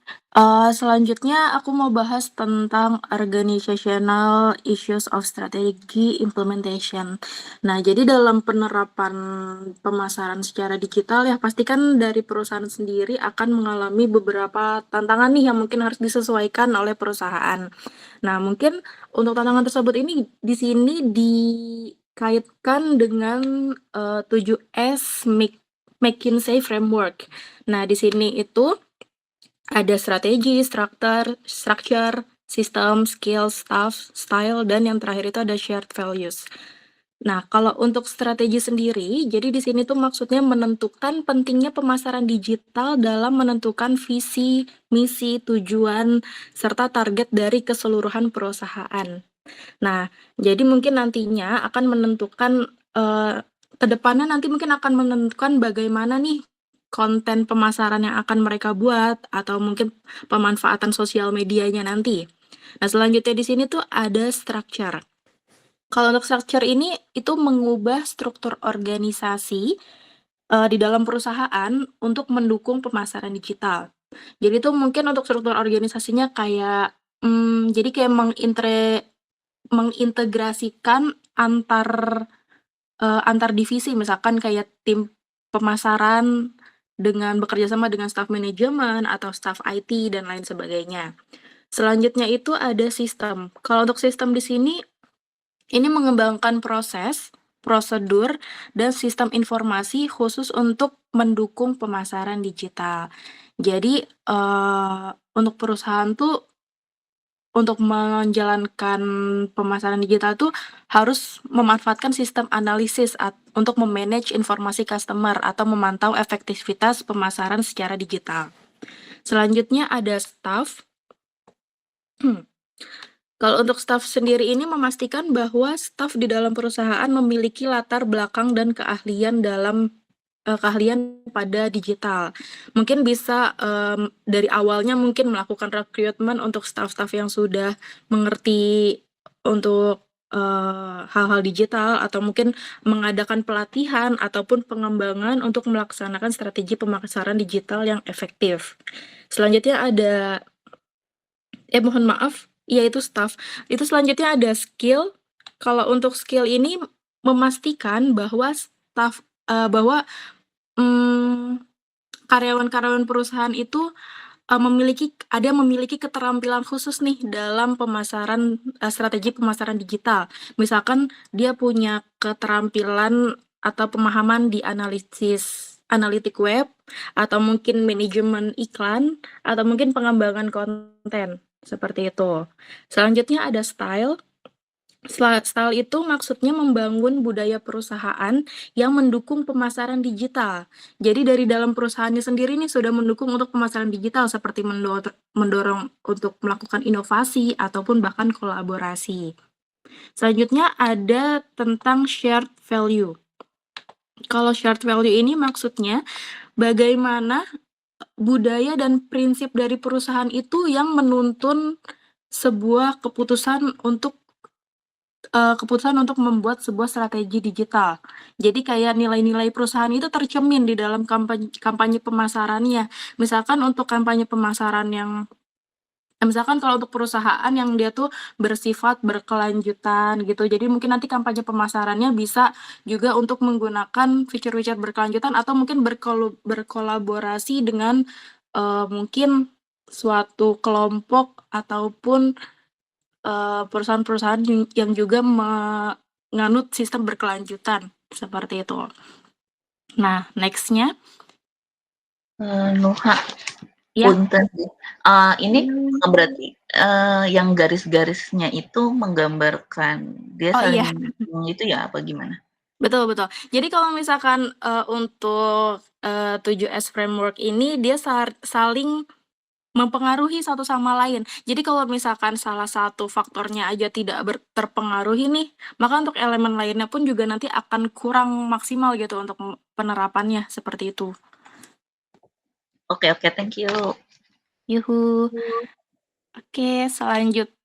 selanjutnya aku mau bahas tentang organizational issues of strategy implementation. Nah, jadi dalam penerapan pemasaran secara digital ya pastikan dari perusahaan sendiri akan mengalami beberapa tantangan nih yang mungkin harus disesuaikan oleh perusahaan. Nah, mungkin untuk tantangan tersebut ini di sini dikaitkan dengan 7S McKinsey Framework. Nah, di sini itu ada strategi, structure, sistem, skill, staff, style, dan yang terakhir itu ada shared values. Nah, kalau untuk strategi sendiri, jadi di sini tuh maksudnya menentukan pentingnya pemasaran digital dalam menentukan visi, misi, tujuan, serta target dari keseluruhan perusahaan. Nah, jadi mungkin nantinya akan menentukan, ke depannya nanti mungkin akan menentukan bagaimana nih konten pemasaran yang akan mereka buat atau mungkin pemanfaatan sosial medianya nanti. Nah, selanjutnya di sini tuh ada structure. Kalau untuk structure ini itu mengubah struktur organisasi, di dalam perusahaan untuk mendukung pemasaran digital. Jadi tuh mungkin untuk struktur organisasinya kayak, jadi kayak mengintegrasikan antar divisi, misalkan kayak tim pemasaran dengan bekerja sama dengan staf manajemen atau staf IT dan lain sebagainya. Selanjutnya itu ada sistem. Kalau untuk sistem di sini, ini mengembangkan proses, prosedur, dan sistem informasi khusus untuk mendukung pemasaran digital. Jadi, untuk perusahaan tuh untuk menjalankan pemasaran digital tuh harus memanfaatkan sistem analisis untuk memanage informasi customer atau memantau efektivitas pemasaran secara digital. Selanjutnya ada staff. Kalau untuk staff sendiri ini memastikan bahwa staff di dalam perusahaan memiliki latar belakang dan keahlian pada digital. Mungkin bisa, dari awalnya mungkin melakukan rekrutmen untuk staff-staff yang sudah mengerti untuk, hal-hal digital atau mungkin mengadakan pelatihan ataupun pengembangan untuk melaksanakan strategi pemasaran digital yang efektif. Selanjutnya ada mohon maaf, itu staff. Itu selanjutnya ada skill. Kalau untuk skill ini memastikan bahwa bahwa karyawan-karyawan perusahaan itu, memiliki keterampilan khusus nih dalam strategi pemasaran digital. Misalkan dia punya keterampilan atau pemahaman di analitik web, atau mungkin manajemen iklan, atau mungkin pengembangan konten, seperti itu. Selanjutnya ada style. Style itu maksudnya membangun budaya perusahaan yang mendukung pemasaran digital. Jadi dari dalam perusahaannya sendiri nih sudah mendukung untuk pemasaran digital seperti mendorong untuk melakukan inovasi ataupun bahkan kolaborasi. Selanjutnya ada tentang shared value. Kalau shared value ini maksudnya bagaimana budaya dan prinsip dari perusahaan itu yang menuntun sebuah keputusan untuk membuat sebuah strategi digital. Jadi kayak nilai-nilai perusahaan itu tercermin di dalam kampanye pemasarannya. Misalkan untuk kampanye pemasaran misalkan kalau untuk perusahaan yang dia tuh bersifat berkelanjutan gitu, jadi mungkin nanti kampanye pemasarannya bisa juga untuk menggunakan feature-feature berkelanjutan atau mungkin berkolaborasi dengan, mungkin suatu kelompok ataupun perusahaan-perusahaan yang juga menganut sistem berkelanjutan, seperti itu. Nah, next-nya. Nuha, Ya. punten sih. Ini berarti yang garis-garisnya itu menggambarkan dia Oh, saling iya. itu ya apa gimana? Betul betul. Jadi kalau misalkan, untuk, 7S framework ini dia saling mempengaruhi satu sama lain. Jadi kalau misalkan salah satu faktornya aja tidak terpengaruhi nih, maka untuk elemen lainnya pun juga nanti akan kurang maksimal gitu untuk penerapannya, seperti itu. Oke, thank you. Yuhu. Oke,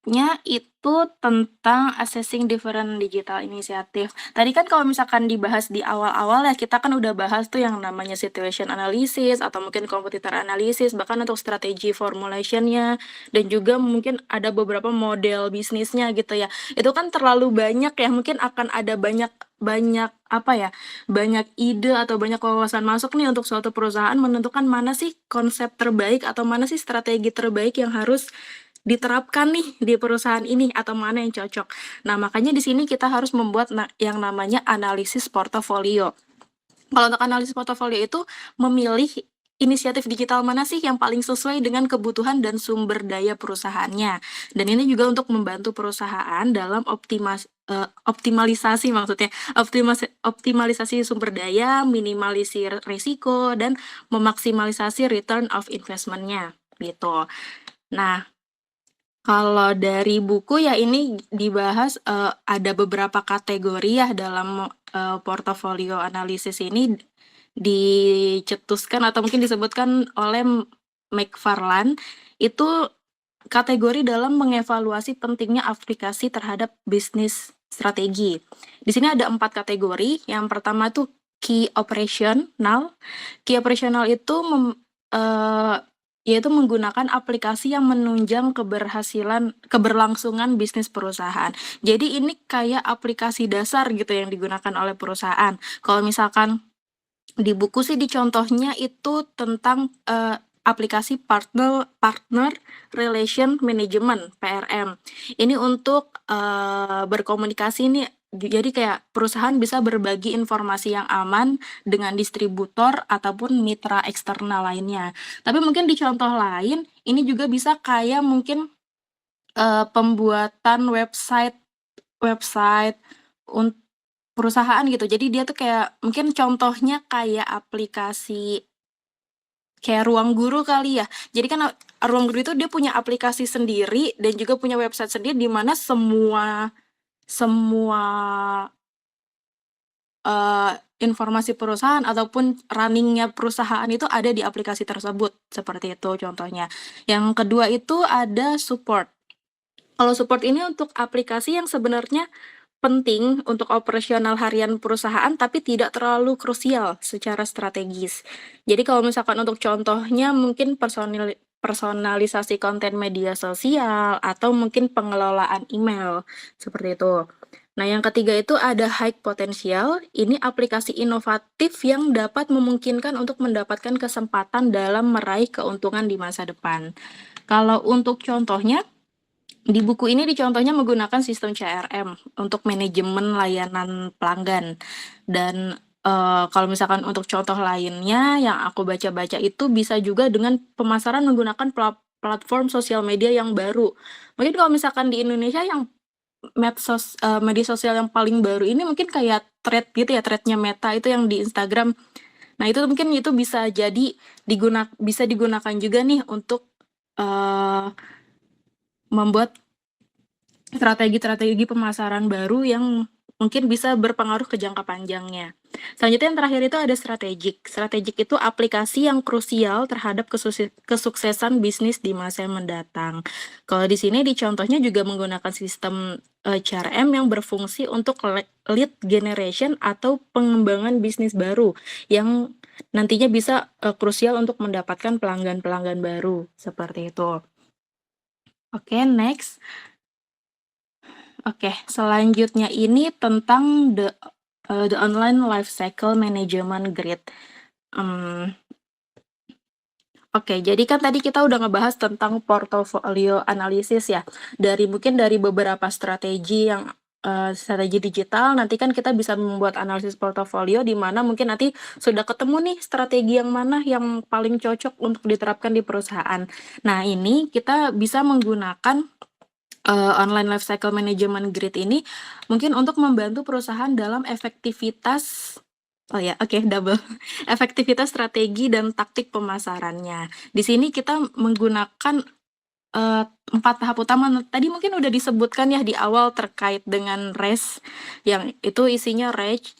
selanjutnya itu tentang assessing different digital initiative. Tadi kan kalau misalkan dibahas di awal-awal ya, kita kan udah bahas tuh yang namanya situation analysis atau mungkin competitor analysis, bahkan untuk strategi formulation-nya, dan juga mungkin ada beberapa model bisnisnya gitu ya. Itu kan terlalu banyak ya, mungkin akan ada banyak apa ya, banyak ide atau banyak wawasan masuk nih untuk suatu perusahaan menentukan mana sih konsep terbaik atau mana sih strategi terbaik yang harus diterapkan nih di perusahaan ini atau mana yang cocok. Nah, makanya di sini kita harus membuat yang namanya analisis portofolio. Kalau untuk analisis portofolio itu memilih inisiatif digital mana sih yang paling sesuai dengan kebutuhan dan sumber daya perusahaannya. Dan ini juga untuk membantu perusahaan dalam optimalisasi maksudnya, optimalisasi sumber daya, minimalisir risiko, dan memaksimalisasi return of investment-nya gitu. Nah, kalau dari buku ya ini dibahas ada beberapa kategori ya dalam portofolio analisis ini dicetuskan atau mungkin disebutkan oleh McFarland itu kategori dalam mengevaluasi pentingnya aplikasi terhadap bisnis strategi. Di sini ada 4 kategori. Yang pertama tuh key operational. Key operational itu yaitu menggunakan aplikasi yang menunjang keberlangsungan bisnis perusahaan. Jadi ini kayak aplikasi dasar gitu yang digunakan oleh perusahaan. Kalau misalkan di buku sih dicontohnya itu tentang aplikasi partner relation management (PRM). Ini untuk berkomunikasi nih. Jadi kayak perusahaan bisa berbagi informasi yang aman dengan distributor ataupun mitra eksternal lainnya. Tapi mungkin di contoh lain, ini juga bisa kayak mungkin pembuatan website untuk perusahaan gitu. Jadi dia tuh kayak mungkin contohnya kayak aplikasi kayak Ruang Guru kali ya. Jadi kan Ruang Guru itu dia punya aplikasi sendiri dan juga punya website sendiri di mana semua informasi perusahaan ataupun running-nya perusahaan itu ada di aplikasi tersebut, seperti itu contohnya. Yang kedua itu ada support. Kalau support ini untuk aplikasi yang sebenarnya penting untuk operasional harian perusahaan tapi tidak terlalu krusial secara strategis. Jadi kalau misalkan untuk contohnya mungkin personalisasi konten media sosial atau mungkin pengelolaan email, seperti itu. Nah, yang ketiga itu ada high potential. Ini aplikasi inovatif yang dapat memungkinkan untuk mendapatkan kesempatan dalam meraih keuntungan di masa depan. Kalau untuk contohnya, di buku ini dicontohnya menggunakan sistem CRM untuk manajemen layanan pelanggan. Dan kalau misalkan untuk contoh lainnya yang aku baca-baca itu bisa juga dengan pemasaran menggunakan platform sosial media yang baru. Mungkin kalau misalkan di Indonesia yang media sosial yang paling baru ini mungkin kayak thread gitu ya, threadnya Meta itu yang di Instagram. Nah, itu mungkin itu bisa jadi bisa digunakan juga nih untuk membuat strategi-strategi pemasaran baru yang mungkin bisa berpengaruh ke jangka panjangnya. Selanjutnya yang terakhir itu ada strategik. Strategik itu aplikasi yang krusial terhadap kesuksesan bisnis di masa yang mendatang. Kalau di sini contohnya juga menggunakan sistem CRM yang berfungsi untuk lead generation atau pengembangan bisnis baru yang nantinya bisa krusial untuk mendapatkan pelanggan-pelanggan baru, seperti itu. Oke, next. Oke, selanjutnya ini tentang the online life cycle management grid. Oke, jadi kan tadi kita udah ngebahas tentang portfolio analisis ya. Mungkin dari beberapa strategi yang strategi digital, nanti kan kita bisa membuat analisis portofolio di mana mungkin nanti sudah ketemu nih strategi yang mana yang paling cocok untuk diterapkan di perusahaan. Nah, ini kita bisa menggunakan online life cycle management grid ini mungkin untuk membantu perusahaan dalam efektivitas efektivitas strategi dan taktik pemasarannya. Di sini kita menggunakan 4 tahap utama. Tadi mungkin udah disebutkan ya di awal terkait dengan RACE, yang itu isinya reach,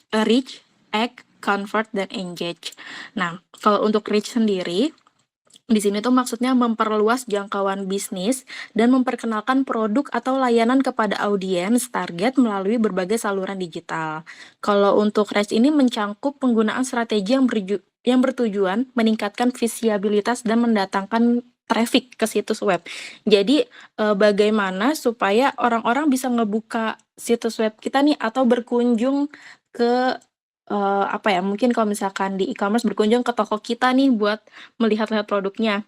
act, convert, dan engage. Nah, kalau untuk reach sendiri, Di sini tuh maksudnya memperluas jangkauan bisnis dan memperkenalkan produk atau layanan kepada audiens target melalui berbagai saluran digital. Kalau untuk REACH ini mencangkup penggunaan strategi yang bertujuan meningkatkan visibilitas dan mendatangkan traffic ke situs web. Jadi bagaimana supaya orang-orang bisa ngebuka situs web kita nih atau berkunjung ke apa ya, mungkin kalau misalkan di e-commerce berkunjung ke toko kita nih buat melihat-lihat produknya.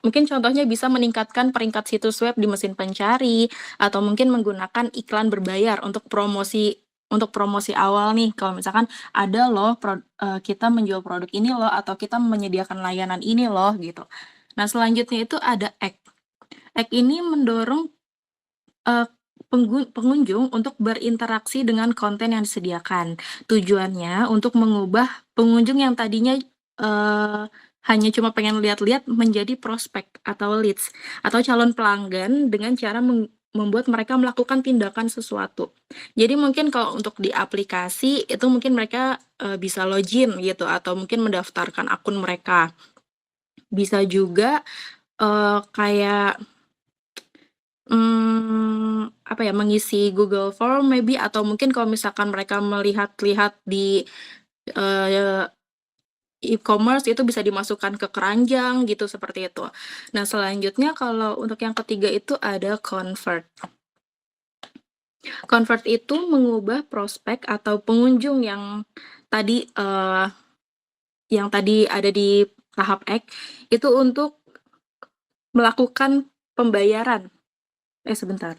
Mungkin contohnya bisa meningkatkan peringkat situs web di mesin pencari, atau mungkin menggunakan iklan berbayar untuk promosi awal nih. Kalau misalkan ada loh kita menjual produk ini loh, atau kita menyediakan layanan ini loh, gitu. Nah, selanjutnya itu ada Act. Act ini mendorong pengunjung untuk berinteraksi dengan konten yang disediakan. Tujuannya untuk mengubah pengunjung yang tadinya hanya cuma pengen lihat-lihat menjadi prospek atau leads atau calon pelanggan dengan cara membuat mereka melakukan tindakan sesuatu. Jadi mungkin kalau untuk di aplikasi itu mungkin mereka bisa login gitu atau mungkin mendaftarkan akun mereka. Bisa juga kayak apa ya, mengisi Google Form maybe atau mungkin kalau misalkan mereka melihat-lihat di e-commerce itu bisa dimasukkan ke keranjang gitu, seperti itu. Nah, selanjutnya kalau untuk yang ketiga itu ada convert. Convert itu mengubah prospek atau pengunjung yang tadi ada di tahap X itu untuk melakukan pembayaran. Sebentar.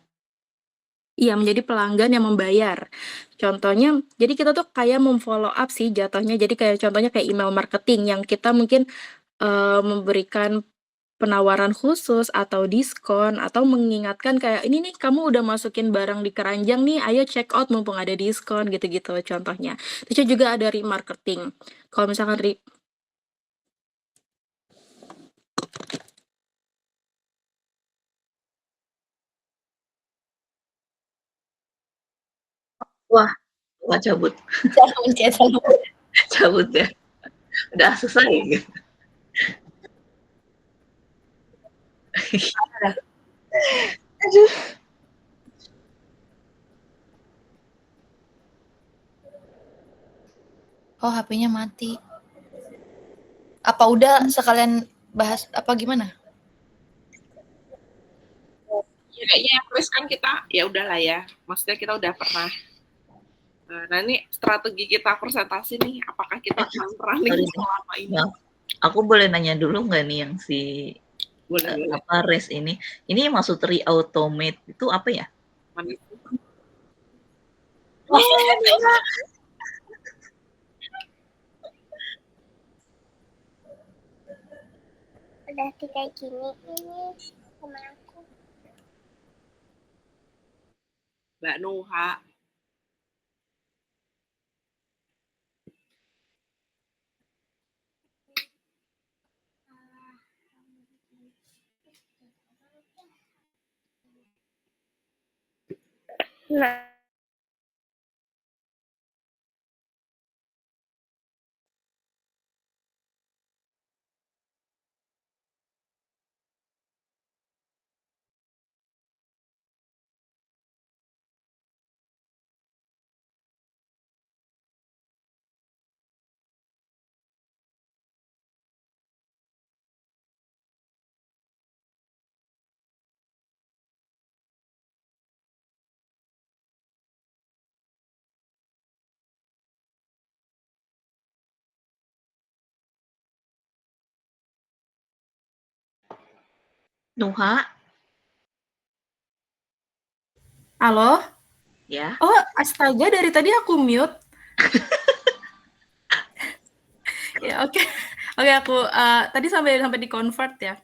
Iya, menjadi pelanggan yang membayar. Contohnya, jadi kita tuh kayak memfollow up sih jatuhnya. Jadi kayak contohnya kayak email marketing yang kita mungkin memberikan penawaran khusus atau diskon atau mengingatkan kayak ini nih kamu udah masukin barang di keranjang nih, ayo check out mumpung ada diskon gitu-gitu contohnya. Terus juga ada remarketing. Kalau misalkan Wah, cabut. Cabut ya. Udah selesai gitu. Aduh. Oh, HP-nya mati. Apa udah sekalian bahas apa gimana? Ya, kayaknya yang tulis kan kita ya udahlah ya. Maksudnya kita udah pernah. Nah, ini strategi kita presentasi nih. Apakah kita akan running selama ini? Ya. Aku boleh nanya dulu nggak nih yang si apa REST ini? Ini maksud re-automate itu apa ya? Udah kayak gini ini sama aku. Mbak Nuha. Nah, Nuha? Halo? Ya. Oh, astaga, dari tadi aku mute. Ya, oke. Oke, aku tadi sampai di convert ya.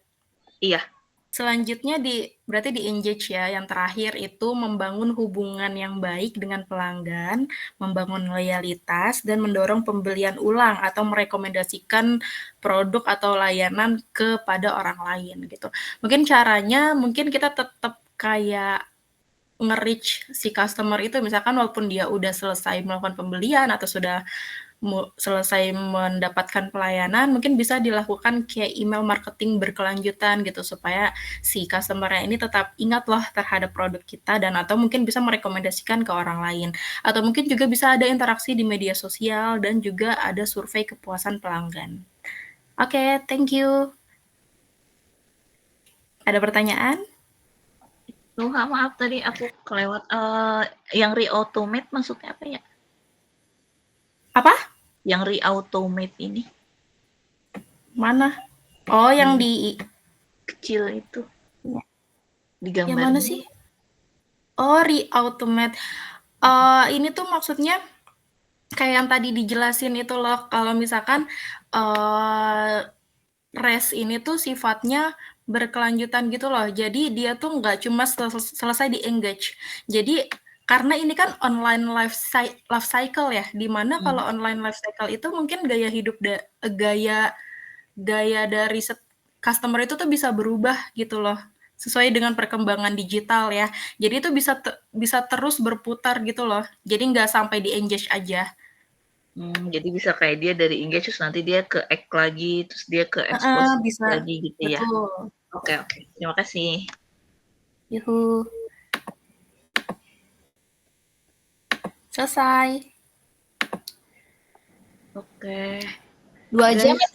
Iya. Selanjutnya berarti di engage ya. Yang terakhir itu membangun hubungan yang baik dengan pelanggan, membangun loyalitas, dan mendorong pembelian ulang atau merekomendasikan produk atau layanan kepada orang lain gitu. Mungkin caranya kita tetap kayak nge-reach si customer itu, misalkan walaupun dia udah selesai melakukan pembelian atau sudah selesai mendapatkan pelayanan, mungkin bisa dilakukan kayak email marketing berkelanjutan gitu, supaya si customer-nya ini tetap ingat loh terhadap produk kita, dan atau mungkin bisa merekomendasikan ke orang lain. Atau mungkin juga bisa ada interaksi di media sosial dan juga ada survei kepuasan pelanggan. Oke, thank you. Ada pertanyaan? Tuh, maaf tadi aku kelewat. Yang re-automate maksudnya apa ya? Apa? Yang re-automate ini Mana? Oh, yang di kecil itu, di yang gambar. mana sih? Oh, re-automate. Ini tuh maksudnya kayak yang tadi dijelasin itu loh, kalau misalkan REST ini tuh sifatnya berkelanjutan gitu loh. Jadi dia tuh nggak cuma selesai di engage. Jadi karena ini kan online life cycle ya, dimana kalau online life cycle itu mungkin gaya hidup gaya gaya dari customer itu tuh bisa berubah gitu loh, sesuai dengan perkembangan digital ya. Jadi itu bisa terus berputar gitu loh. Jadi nggak sampai di engage aja. Jadi bisa kayak dia dari engage terus nanti dia ke act lagi, terus dia ke expose Bisa. lagi gitu ya. Betul. Oke. Terima kasih. Yuhu. Selesai. Oke. 2 jam Guys.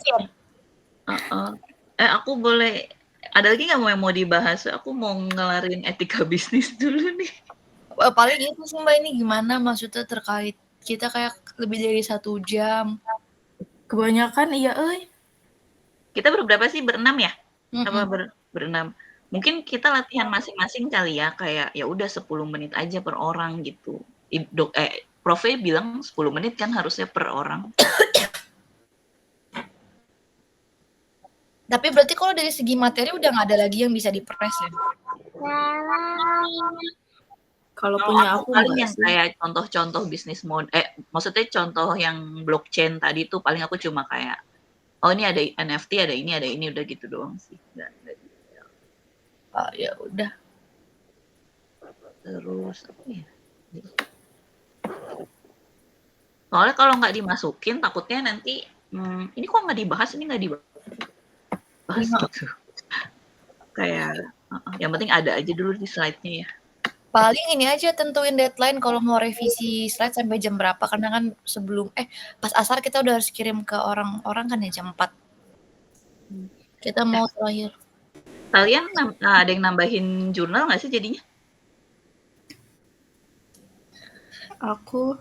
ya, Aku boleh, ada lagi nggak yang mau dibahas? Aku mau ngelarin etika bisnis dulu nih. Paling itu sih Mbak, ini gimana maksudnya terkait kita kayak lebih dari 1 jam. Kebanyakan iya euy. Kita berberapa sih? Berenam ya? Apa berenam? Mungkin kita latihan masing-masing kali ya, kayak ya udah 10 menit aja per orang gitu. Prof bilang 10 menit kan harusnya per orang. Tapi berarti kalau dari segi materi udah nggak ada lagi yang bisa diperes ya? Kalau punya aku paling enggak yang sih. kayak contoh-contoh bisnis maksudnya contoh yang blockchain tadi tuh paling aku cuma kayak, oh ini ada NFT, ada ini udah gitu doang sih. Nggak detail. Ya udah. Terus apa ya? Soalnya kalau nggak dimasukin takutnya nanti ini kok nggak dibahas gitu. Kayak yang penting ada aja dulu di slide-nya ya. Paling ini aja tentuin deadline kalau mau revisi slide sampai jam berapa, karena kan sebelum pas asar kita udah harus kirim ke orang-orang kan ya jam 4. Kita mau terakhir. Kalian ada yang nambahin jurnal nggak sih jadinya? Aku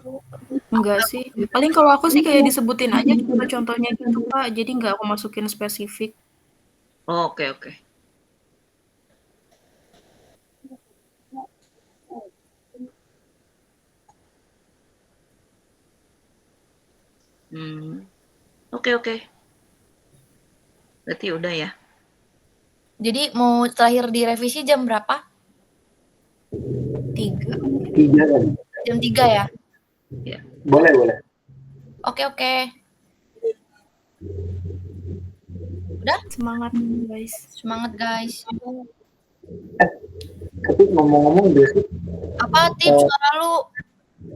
enggak sih. Paling kalau aku sih kayak disebutin aja contoh-contohnya gitu, Pak. Jadi nggak aku masukin spesifik. Oh, oke. Oke. Berarti udah ya. Jadi mau terakhir direvisi jam berapa? 3. Jam 3 ya? Ya. Boleh. Oke. Udah? Semangat guys. Semangat guys. Tapi ngomong-ngomong basic. Apa tips suara lu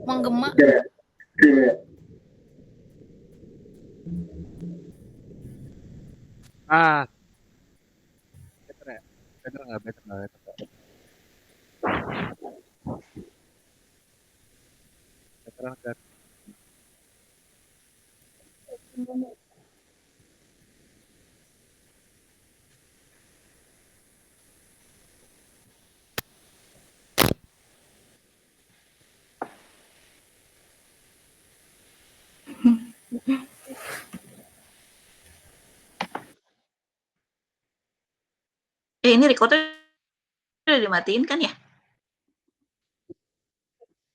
menggema? Better nggak? Ini recordnya udah dimatiin kan ya?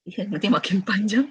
Iya, nanti makin panjang.